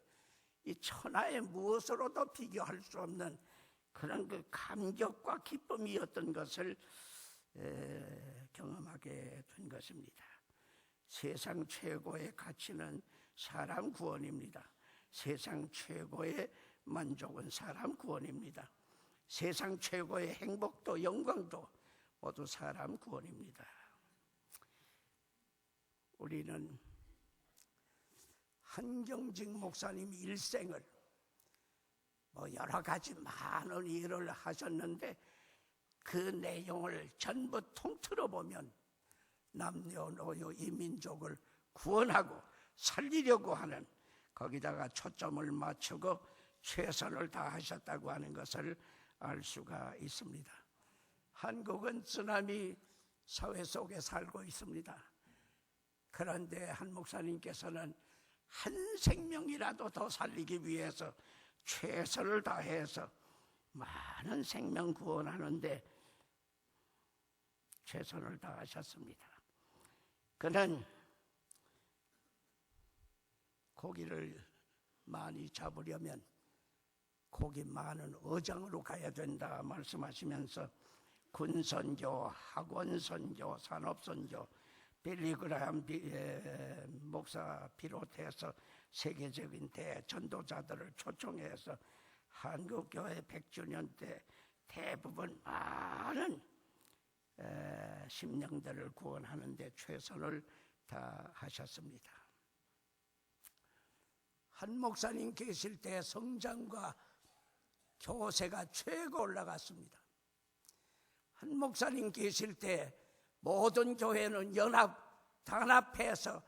이 천하의 무엇으로도 비교할 수 없는 그런 그 감격과 기쁨이었던 것을 경험하게 된 것입니다. 세상 최고의 가치는 사람 구원입니다. 세상 최고의 만족은 사람 구원입니다. 세상 최고의 행복도 영광도 모두 사람 구원입니다. 우리는 한경직 목사님 일생을 여러 가지 많은 일을 하셨는데 그 내용을 전부 통틀어 보면 남녀노소 이 민족을 구원하고 살리려고 하는, 거기다가 초점을 맞추고 최선을 다하셨다고 하는 것을 알 수가 있습니다. 한국은 쓰나미 사회 속에 살고 있습니다. 그런데 한 목사님께서는 한 생명이라도 더 살리기 위해서 최선을 다해서 많은 생명 구원하는데 최선을 다하셨습니다. 그는 고기를 많이 잡으려면 고기 많은 어장으로 가야 된다 말씀하시면서 군선교, 학원선교, 산업선교, 빌리그라함 목사 비롯해서 세계적인 대전도자들을 초청해서 한국교회 100주년 때 대부분 많은 심령들을 구원하는 데 최선을 다하셨습니다. 한 목사님 계실 때 성장과 교세가 최고 올라갔습니다. 한 목사님 계실 때 모든 교회는 단합해서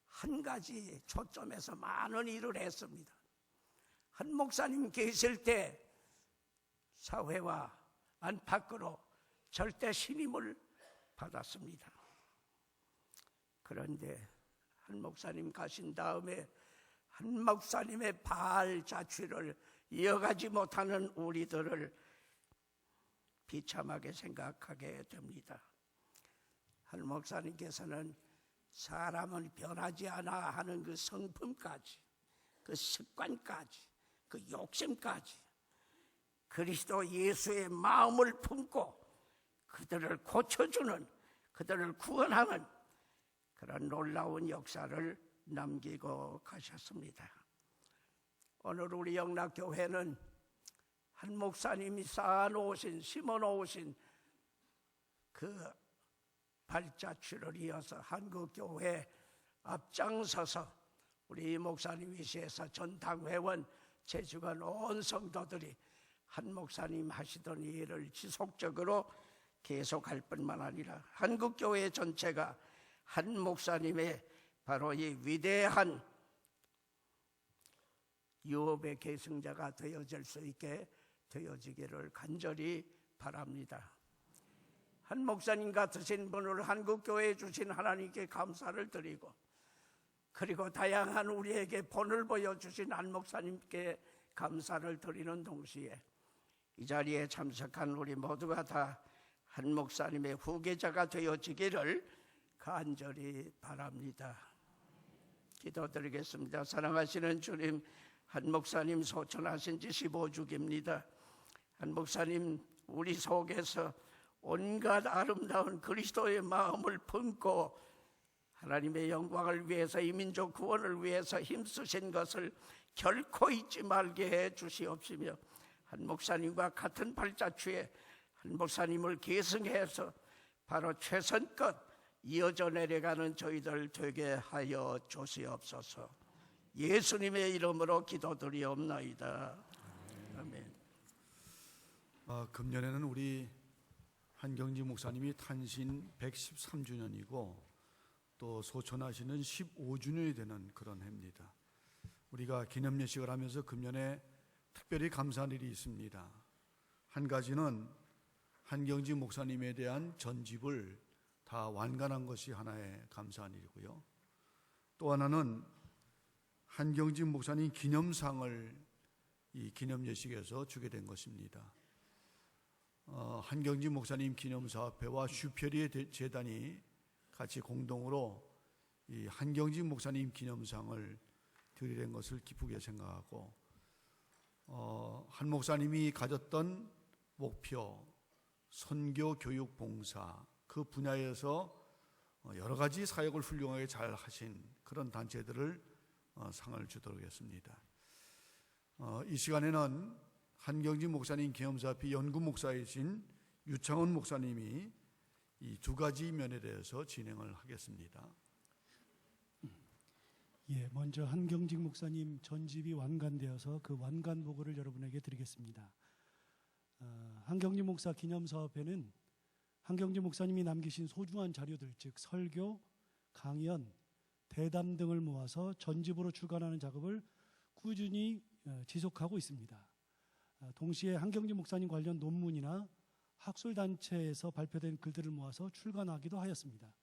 한 가지 초점에서 많은 일을 했습니다. 한 목사님 계실 때 사회와 안팎으로 절대 신임을 받았습니다. 그런데 한 목사님 가신 다음에 한 목사님의 발자취를 이어가지 못하는 우리들을 비참하게 생각하게 됩니다. 한 목사님께서는 사람은 변하지 않아 하는 그 성품까지, 그 습관까지, 그 욕심까지 그리스도 예수의 마음을 품고 그들을 고쳐주는, 그들을 구원하는 그런 놀라운 역사를 남기고 가셨습니다. 오늘 우리 영락교회는 한 목사님이 쌓아놓으신, 심어놓으신 그 발자취를 이어서 한국교회 앞장서서 우리 목사님 위시해서 전당회원, 제주관 온 성도들이 한 목사님 하시던 일을 지속적으로 계속할 뿐만 아니라 한국교회 전체가 한 목사님의 바로 이 위대한 유업의 계승자가 되어질 수 있게 되어지기를 간절히 바랍니다. 한 목사님 같으신 분을 한국교회에 주신 하나님께 감사를 드리고, 그리고 다양한 우리에게 본을 보여주신 한 목사님께 감사를 드리는 동시에 이 자리에 참석한 우리 모두가 다 한 목사님의 후계자가 되어지기를 간절히 바랍니다. 기도드리겠습니다. 사랑하시는 주님, 한 목사님 소천하신 지 15주기입니다. 한 목사님 우리 속에서 온갖 아름다운 그리스도의 마음을 품고 하나님의 영광을 위해서, 이 민족 구원을 위해서 힘쓰신 것을 결코 잊지 말게 해 주시옵시며, 한 목사님과 같은 발자취에 한 목사님을 계승해서 바로 최선껏 이어져 내려가는 저희들 되게 하여 주시옵소서. 예수님의 이름으로 기도드리옵나이다. 아멘. 금년에는 우리 한경지 목사님이 탄신 113주년이고 또 소천하시는 15주년이 되는 그런 해입니다. 우리가 기념예식을 하면서 금년에 특별히 감사한 일이 있습니다. 한 가지는 한경지 목사님에 대한 전집을 다 완간한 것이 하나의 감사한 일이고요. 또 하나는 한경지 목사님 기념상을 이 기념예식에서 주게 된 것입니다. 한경지 목사님 기념사업회와 슈페리의 재단이 같이 공동으로 이 한경지 목사님 기념상을 드리는 것을 기쁘게 생각하고, 한 목사님이 가졌던 목표, 선교, 교육, 봉사, 그 분야에서 여러 가지 사역을 훌륭하게 잘 하신 그런 단체들을 상을 주도록 했습니다. 이 시간에는 한경지 목사님 기념사업회 연구 목사이신 유창원 목사님이 이 두 가지 면에 대해서 진행을 하겠습니다. 먼저 한경직 목사님 전집이 완간되어서 그 완간 보고를 여러분에게 드리겠습니다. 한경직 목사 기념사업회는 한경직 목사님이 남기신 소중한 자료들, 즉 설교, 강연, 대담 등을 모아서 전집으로 출간하는 작업을 꾸준히 지속하고 있습니다. 동시에 한경직 목사님 관련 논문이나 학술단체에서 발표된 글들을 모아서 출간하기도 하였습니다.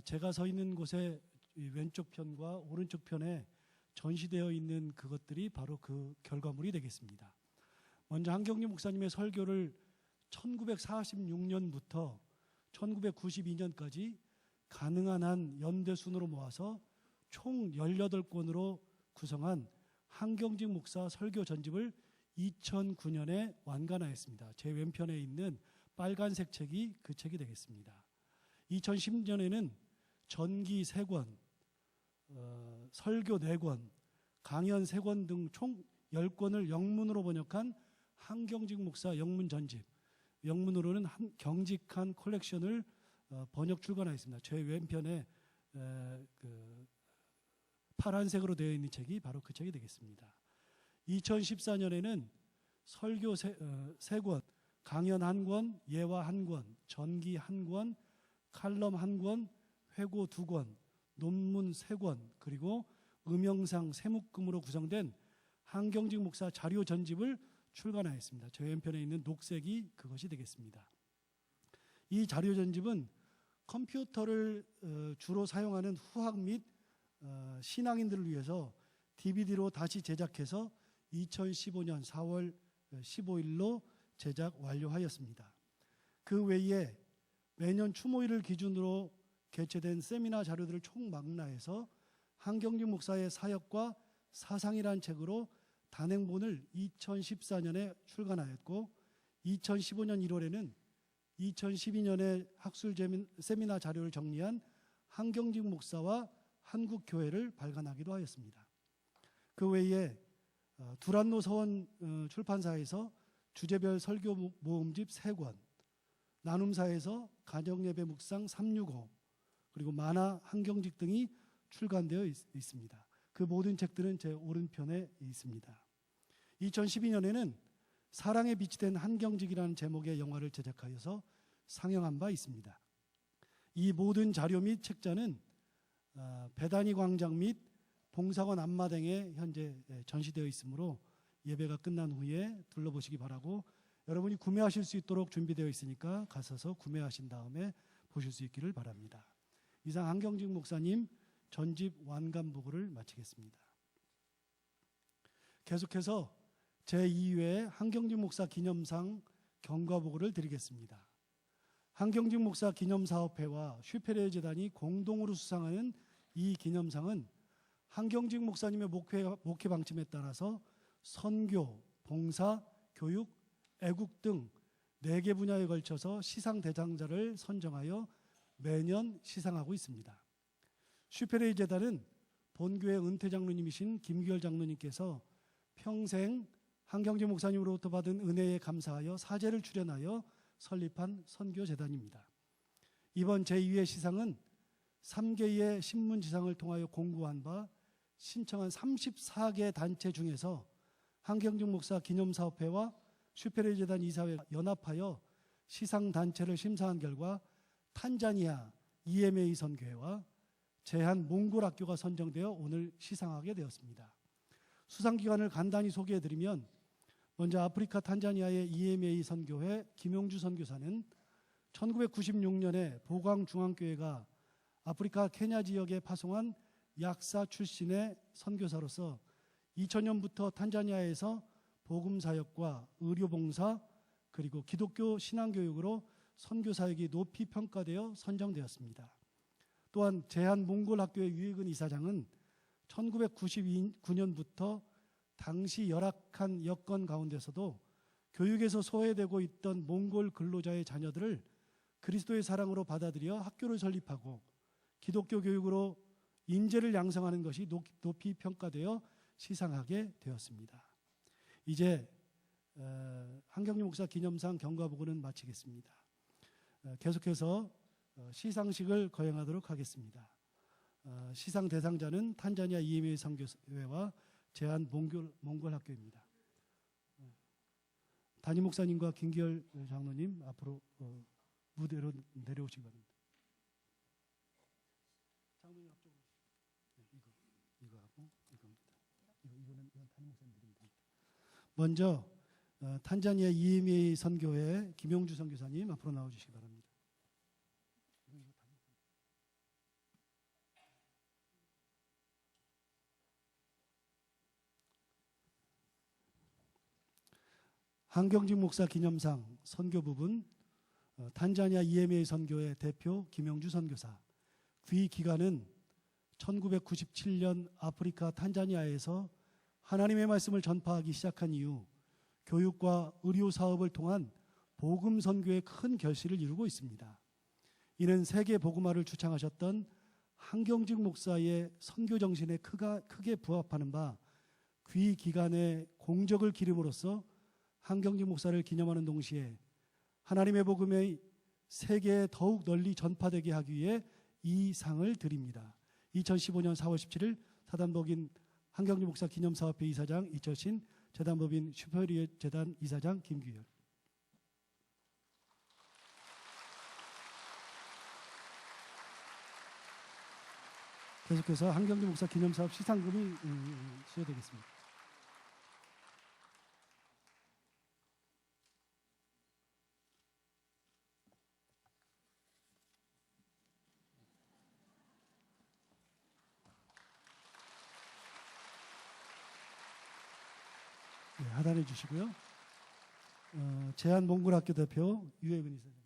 제가 서 있는 곳의 왼쪽 편과 오른쪽 편에 전시되어 있는 그것들이 바로 그 결과물이 되겠습니다. 먼저 한경직 목사님의 설교를 1946년부터 1992년까지 가능한 한 연대 순으로 모아서 총 18권으로 구성한 한경직 목사 설교 전집을 2009년에 완간하였습니다. 제 왼편에 있는 빨간색 책이 그 책이 되겠습니다. 2010년에는 전기 3권, 설교 4권, 강연 3권 등 총 10권을 영문으로 번역한 한경직 목사 영문 전집, 영문으로는 경직한 컬렉션을 번역 출간하였습니다. 제 왼편에 파란색으로 되어 있는 책이 바로 그 책이 되겠습니다. 2014년에는 설교 3권, 강연 1권, 예화 1권, 전기 1권, 칼럼 1권, 회고 2권, 논문 3권, 그리고 음영상 세묶음으로 구성된 한경직 목사 자료 전집을 출간하였습니다. 제 왼편에 있는 녹색이 그것이 되겠습니다. 이 자료 전집은 컴퓨터를 주로 사용하는 후학 및 신앙인들을 위해서 DVD로 다시 제작해서 2015년 4월 15일로 제작 완료하였습니다. 그 외에 매년 추모일을 기준으로 개최된 세미나 자료들을 총망라해서 한경직 목사의 사역과 사상이라는 책으로 단행본을 2014년에 출간하였고 2015년 1월에는 2012년에 학술 세미나 자료를 정리한 한경직 목사와 한국교회를 발간하기도 하였습니다. 그 외에 두란노 서원 출판사에서 주제별 설교 모음집 3권, 나눔사에서 가정예배 묵상 365, 그리고 만화 한경직 등이 출간되어 있습니다. 그 모든 책들은 제 오른편에 있습니다. 2012년에는 사랑에 빛이 된 한경직이라는 제목의 영화를 제작하여서 상영한 바 있습니다. 이 모든 자료 및 책자는 배단위 광장 및 봉사관 앞마당에 현재 전시되어 있으므로 예배가 끝난 후에 둘러보시기 바라고, 여러분이 구매하실 수 있도록 준비되어 있으니까 가셔서 구매하신 다음에 보실 수 있기를 바랍니다. 이상 한경직 목사님 전집 완간 보고를 마치겠습니다. 계속해서 제2회 한경직 목사 기념상 경과 보고를 드리겠습니다. 한경직 목사 기념사업회와 슈페레 재단이 공동으로 수상하는 이 기념상은 한경직 목사님의 목회 방침에 따라서 선교, 봉사, 교육, 애국 등 4개 분야에 걸쳐서 시상 대상자를 선정하여 매년 시상하고 있습니다. 슈페레이 재단은 본교회 은퇴 장로님이신 김규열 장로님께서 평생 한경직 목사님으로부터 받은 은혜에 감사하여 사제를 출연하여 설립한 선교재단입니다. 이번 제2회 시상은 3개의 신문지상을 통하여 공고한 바 신청한 34개 단체 중에서 한경직 목사 기념사업회와 슈페레이 재단 이사회가 연합하여 시상단체를 심사한 결과 탄자니아 EMA 선교회와 제한 몽골 학교가 선정되어 오늘 시상하게 되었습니다. 수상기관을 간단히 소개해드리면, 먼저 아프리카 탄자니아의 EMA 선교회 김용주 선교사는 1996년에 보광중앙교회가 아프리카 케냐 지역에 파송한 약사 출신의 선교사로서 2000년부터 탄자니아에서 복음사역과 의료봉사 그리고 기독교 신앙교육으로 선교사역이 높이 평가되어 선정되었습니다. 또한 제한 몽골 학교의 유익은 이사장은 1999년부터 당시 열악한 여건 가운데서도 교육에서 소외되고 있던 몽골 근로자의 자녀들을 그리스도의 사랑으로 받아들여 학교를 설립하고 기독교 교육으로 인재를 양성하는 것이 높이 평가되어 시상하게 되었습니다. 이제 한경직 목사 기념상 경과보고는 마치겠습니다. 계속해서 시상식을 거행하도록 하겠습니다. 시상 대상자는 탄자니아 EMA 선교회와 제한 몽골 학교입니다. 담임 목사님과 김기열 장로님 앞으로 무대로 내려오시기 바랍니다. 장로님 앞쪽으로. 이거 하고 이겁니다. 이거는 담임 목사님 드립니다. 먼저 탄자니아 EMA 선교회 김용주 선교사님 앞으로 나와주시기 바랍니다. 한경직 목사 기념상 선교 부분 탄자니아 EMA 선교회 대표 김영주 선교사. 귀 기간은 1997년 아프리카 탄자니아에서 하나님의 말씀을 전파하기 시작한 이후 교육과 의료 사업을 통한 복음 선교의 큰 결실을 이루고 있습니다. 이는 세계 복음화를 주창하셨던 한경직 목사의 선교 정신에 크게 부합하는 바 귀 기간의 공적을 기름으로써 한경직 목사를 기념하는 동시에 하나님의 복음의 세계에 더욱 널리 전파되게 하기 위해 이 상을 드립니다. 2015년 4월 17일 사단법인 한경직 목사 기념사업회 이사장 이철신, 재단법인 슈퍼리어 재단 이사장 김규열. 계속해서 한경직 목사 기념사업 시상금이 수여되겠습니다. 네, 하단해 주시고요. 제한몽골학교 대표 유혜근 이사장.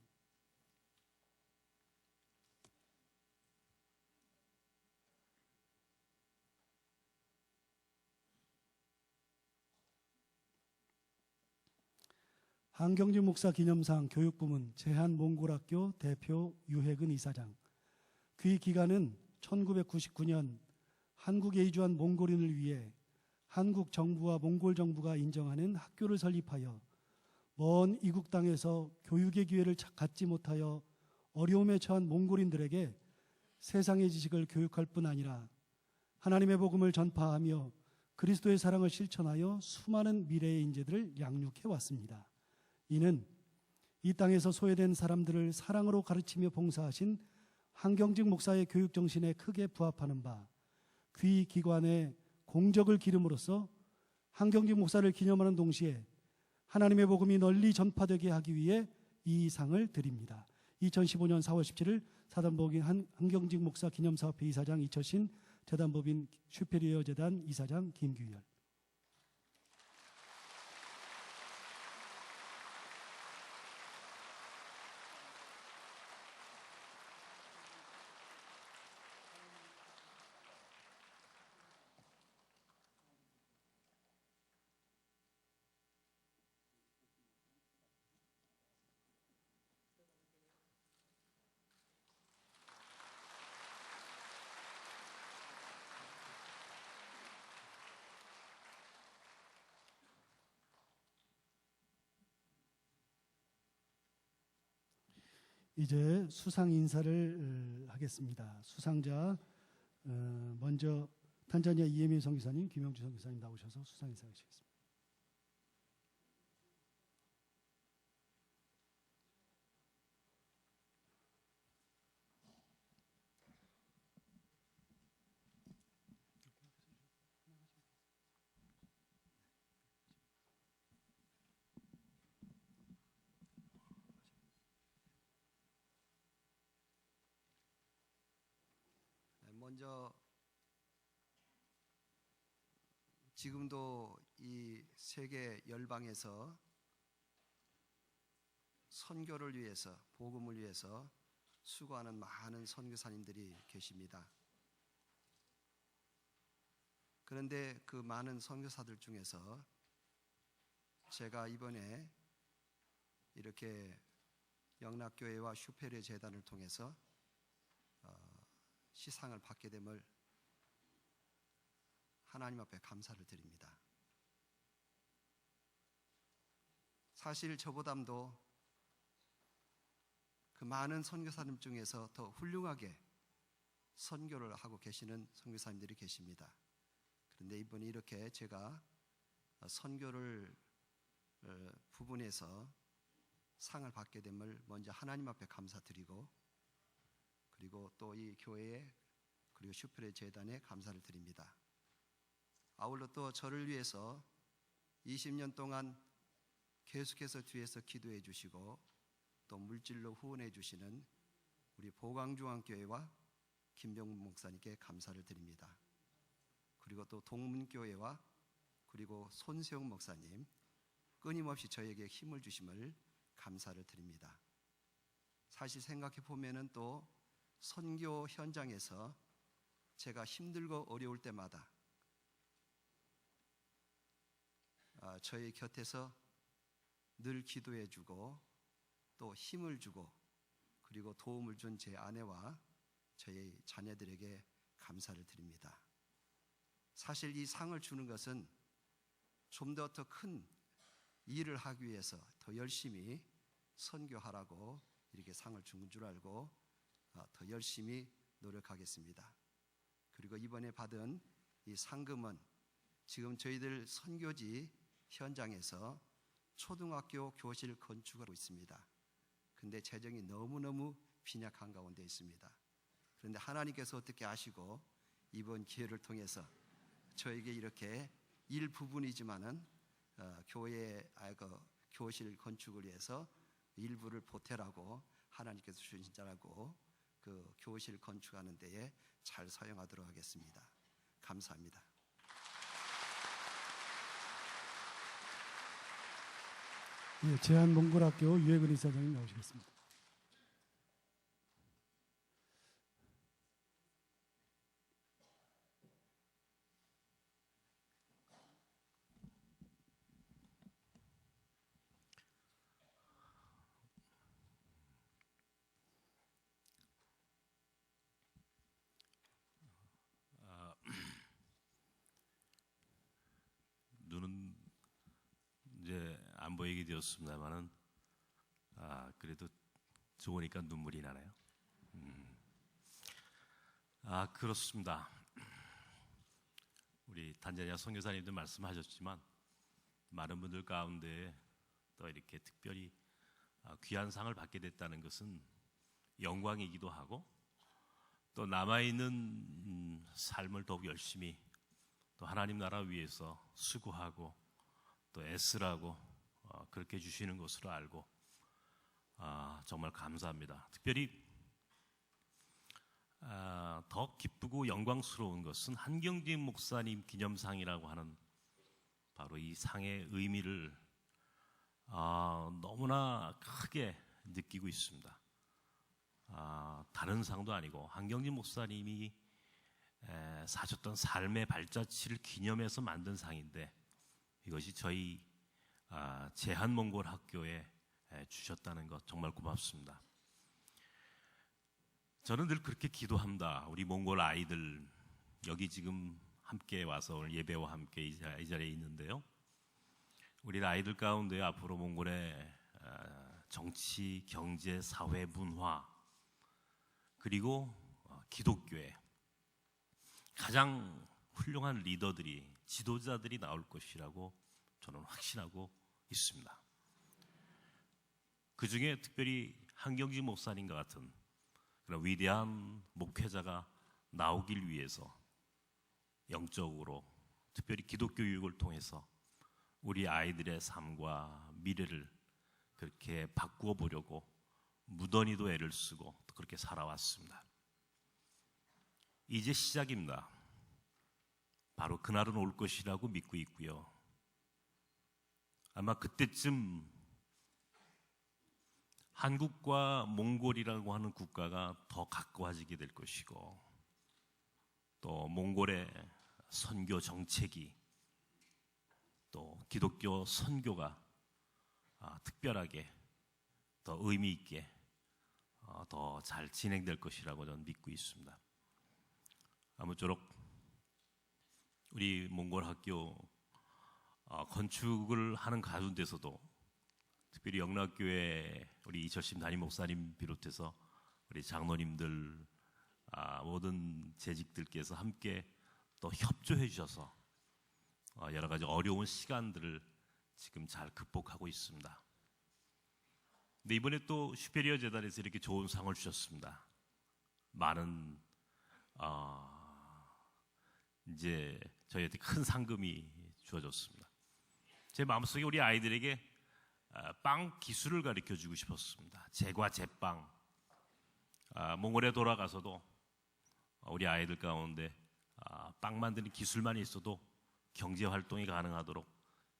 한경직 목사 기념상 교육부문 제한몽골학교 대표 유혜근 이사장. 귀 기간은 1999년 한국에 이주한 몽골인을 위해 한국 정부와 몽골 정부가 인정하는 학교를 설립하여 먼 이국 땅에서 교육의 기회를 갖지 못하여 어려움에 처한 몽골인들에게 세상의 지식을 교육할 뿐 아니라 하나님의 복음을 전파하며 그리스도의 사랑을 실천하여 수많은 미래의 인재들을 양육해 왔습니다. 이는 이 땅에서 소외된 사람들을 사랑으로 가르치며 봉사하신 한경직 목사의 교육 정신에 크게 부합하는 바 귀 기관의 공적을 기름으로써 한경직 목사를 기념하는 동시에 하나님의 복음이 널리 전파되게 하기 위해 이 상을 드립니다. 2015년 4월 17일 사단법인 한경직 목사 기념사업회 이사장 이철신, 재단법인 슈페리어 재단 이사장 김규열. 이제 수상 인사를 하겠습니다. 수상자 먼저 탄자니아 EMA 선교사님 김영주 선교사님 나오셔서 수상 인사하시겠습니다. 먼저 지금도 이 세계 열방에서 선교를 위해서 복음을 위해서 수고하는 많은 선교사님들이 계십니다. 그런데 그 많은 선교사들 중에서 제가 이번에 이렇게 영락교회와 슈페리어 재단을 통해서 시상을 받게 됨을 하나님 앞에 감사를 드립니다. 사실 저보담도 그 많은 선교사님 중에서 더 훌륭하게 선교를 하고 계시는 선교사님들이 계십니다. 그런데 이번에 이렇게 제가 선교를 부분에서 상을 받게 됨을 먼저 하나님 앞에 감사드리고, 그리고 또 이 교회에 그리고 슈페리어 재단에 감사를 드립니다. 아울러 또 저를 위해서 20년 동안 계속해서 뒤에서 기도해 주시고 또 물질로 후원해 주시는 우리 보강중앙교회와 김병문 목사님께 감사를 드립니다. 그리고 또 동문교회와 그리고 손세웅 목사님 끊임없이 저에게 힘을 주심을 감사를 드립니다. 사실 생각해 보면은 또 선교 현장에서 제가 힘들고 어려울 때마다 저희 곁에서 늘 기도해 주고 또 힘을 주고 그리고 도움을 준 제 아내와 저희 자녀들에게 감사를 드립니다. 사실 이 상을 주는 것은 좀 더 큰 일을 하기 위해서 더 열심히 선교하라고 이렇게 상을 준 줄 알고 더 열심히 노력하겠습니다. 그리고 이번에 받은 이 상금은 지금 저희들 선교지 현장에서 초등학교 교실 건축하고 있습니다. 근데 재정이 너무너무 빈약한 가운데 있습니다. 그런데 하나님께서 어떻게 아시고 이번 기회를 통해서 저에게 이렇게 일부분이지만은 교회 교실 건축을 위해서 일부를 보태라고 하나님께서 주신 자라고 그 교실 건축하는 데에 잘 사용하도록 하겠습니다. 감사합니다. 예, 제한몽골학교 유해근 이사장님 나오시겠습니다. 눈은 이제 안 보이게 되었습니다만은 그래도 좋으니까 눈물이 나네요. 그렇습니다. 우리 단자니아 선교사님도 말씀하셨지만 많은 분들 가운데 또 이렇게 특별히 귀한 상을 받게 됐다는 것은 영광이기도 하고 또 남아있는 삶을 더욱 열심히 또 하나님 나라 위해서 수고하고 또 애쓰라고 그렇게 해주시는 것으로 알고 정말 감사합니다. 특별히 더 기쁘고 영광스러운 것은 한경진 목사님 기념상이라고 하는 바로 이 상의 의미를 너무나 크게 느끼고 있습니다. 다른 상도 아니고 한경진 목사님이 사셨던 삶의 발자취를 기념해서 만든 상인데 이것이 저희 제한몽골 학교에 주셨다는 것 정말 고맙습니다. 저는 늘 그렇게 기도합니다. 우리 몽골 아이들 여기 지금 함께 와서 오늘 예배와 함께 이 자리에 있는데요. 우리 아이들 가운데 앞으로 몽골의 정치, 경제, 사회, 문화 그리고 기독교에 가장 훌륭한 리더들이 지도자들이 나올 것이라고 저는 확신하고 있습니다. 그 중에 특별히 한경진 목사님과 같은 그런 위대한 목회자가 나오길 위해서 영적으로 특별히 기독교 교육을 통해서 우리 아이들의 삶과 미래를 그렇게 바꾸어 보려고 무던히도 애를 쓰고 그렇게 살아왔습니다. 이제 시작입니다. 바로 그날은 올 것이라고 믿고 있고요. 아마 그때쯤 한국과 몽골이라고 하는 국가가 더 가까워지게 될 것이고 또 몽골의 선교 정책이 또 기독교 선교가 특별하게 더 의미 있게 더 잘 진행될 것이라고 저는 믿고 있습니다. 아무쪼록 우리 몽골 학교 건축을 하는 가운데서도 특별히 영락교회 우리 이철심 담임 목사님 비롯해서 우리 장로님들 모든 재직들께서 함께 또 협조해 주셔서 여러 가지 어려운 시간들을 지금 잘 극복하고 있습니다. 근데 이번에 또 슈페리어 재단에서 이렇게 좋은 상을 주셨습니다. 많은 이제 저희한테 큰 상금이 주어졌습니다. 제 마음속에 우리 아이들에게 빵 기술을 가르쳐 주고 싶었습니다. 제과 제빵. 몽골에 돌아가서도 우리 아이들 가운데 빵 만드는 기술만 있어도 경제 활동이 가능하도록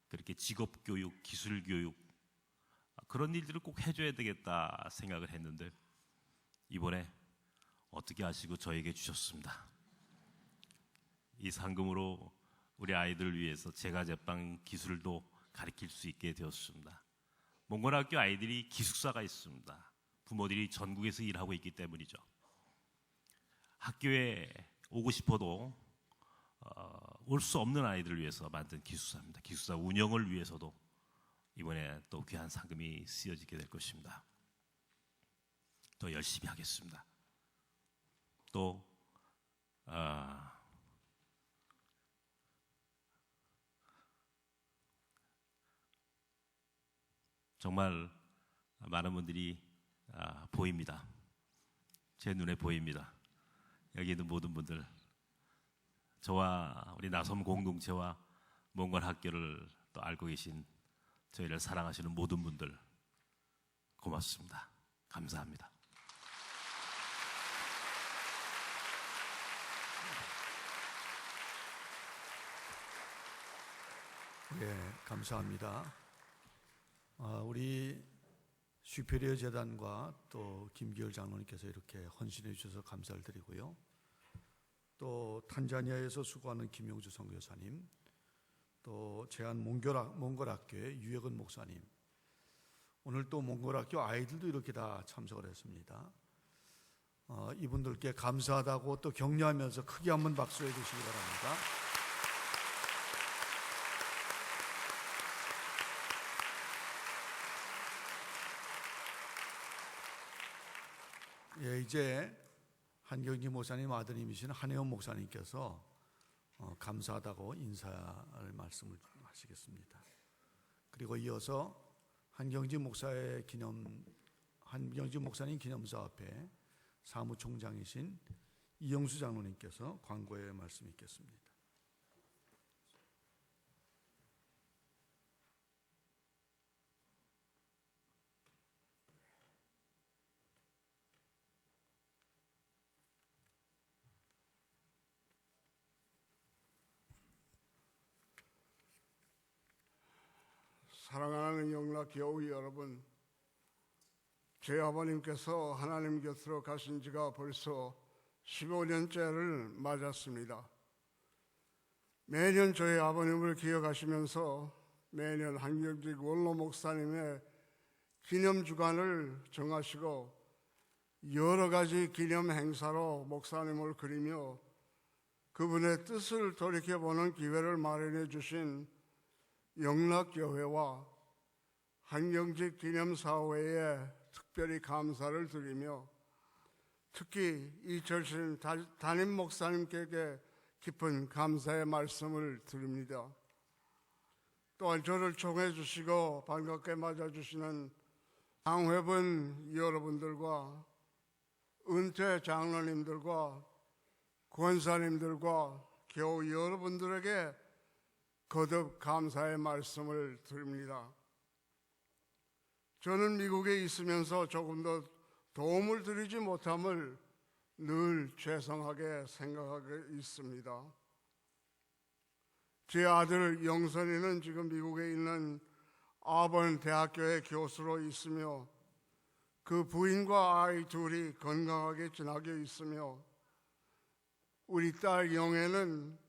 그렇게 직업 교육, 기술 교육 그런 일들을 꼭 해줘야 되겠다 생각을 했는데 이번에 어떻게 하시고 저에게 주셨습니다. 이 상금으로 우리 아이들을 위해서 제과제빵 기술도 가르칠 수 있게 되었습니다. 몽골학교 아이들이 기숙사가 있습니다. 부모들이 전국에서 일하고 있기 때문이죠. 학교에 오고 싶어도 올 수 없는 아이들을 위해서 만든 기숙사입니다. 기숙사 운영을 위해서도 이번에 또 귀한 상금이 쓰여지게 될 것입니다. 더 열심히 하겠습니다. 또 정말 많은 분들이 보입니다. 제 눈에 보입니다. 여기 있는 모든 분들, 저와 우리 나섬 공동체와 몽골 학교를 또 알고 계신 저희를 사랑하시는 모든 분들 고맙습니다. 감사합니다. 예, 감사합니다. 우리 슈페리어 재단과 또 김기열 장로님께서 이렇게 헌신해 주셔서 감사를 드리고요. 또 탄자니아에서 수고하는 김용주 선교사님, 또 제안 몽골학교의 유혁은 목사님, 오늘 또 몽골학교 아이들도 이렇게 다 참석을 했습니다. 이분들께 감사하다고 또 격려하면서 크게 한번 박수해 주시기 바랍니다. 예, 이제 한경지 목사님 아드님이신 한혜원 목사님께서 감사하다고 인사를 말씀을 하시겠습니다. 그리고 이어서 한경지 목사님 기념사업회 사무총장이신 이영수 장로님께서 광고의 말씀 있겠습니다. 사랑하는 영락교우 여러분, 제 아버님께서 하나님 곁으로 가신 지가 벌써 15년째를 맞았습니다. 매년 저희 아버님을 기억하시면서 매년 한경직 원로 목사님의 기념 주간을 정하시고 여러 가지 기념 행사로 목사님을 그리며 그분의 뜻을 돌이켜보는 기회를 마련해 주신 영락교회와 한경직 기념사회에 특별히 감사를 드리며 특히 이철신 담임 목사님께 깊은 감사의 말씀을 드립니다. 또한 저를 총해 주시고 반갑게 맞아주시는 당회분 여러분들과 은퇴 장로님들과 권사님들과 교우 여러분들에게 거듭 감사의 말씀을 드립니다. 저는 미국에 있으면서 조금 더 도움을 드리지 못함을 늘 죄송하게 생각하고 있습니다. 제 아들 영선이는 지금 미국에 있는 아번 대학교의 교수로 있으며 그 부인과 아이 둘이 건강하게 지내고 있으며 우리 딸 영애는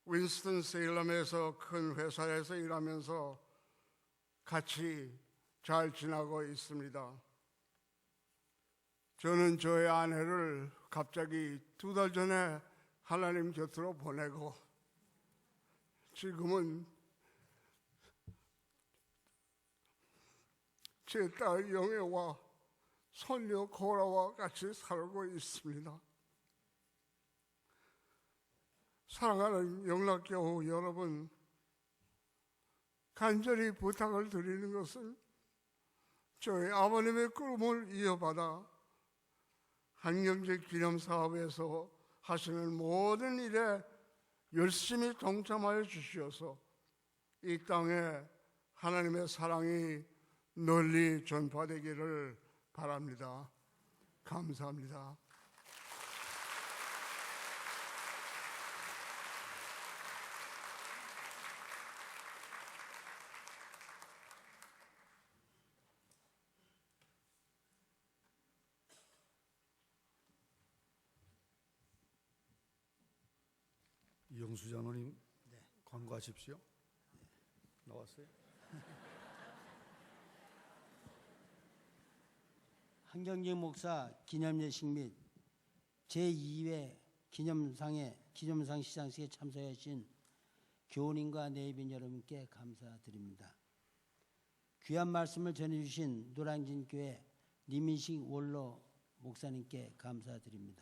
윈스턴 세일럼에서 큰 회사에서 일하면서 같이 잘 지내고 있습니다. 저는 저의 아내를 갑자기 2달 전에 하나님 곁으로 보내고 지금은 제 딸 영애와 손녀 고라와 같이 살고 있습니다. 사랑하는 영락교우 여러분, 간절히 부탁을 드리는 것은 저희 아버님의 꿈을 이어받아 한경직 기념사업에서 하시는 모든 일에 열심히 동참하여 주시어서 이 땅에 하나님의 사랑이 널리 전파되기를 바랍니다. 감사합니다. 영수 장로님 관고하십시오. 나왔어요? 한경직 목사 기념예식 및 제2회 기념상 시상식에 참석하신 교우님과 내빈 여러분께 감사드립니다. 귀한 말씀을 전해주신 노량진교회 리민식 원로 목사님께 감사드립니다.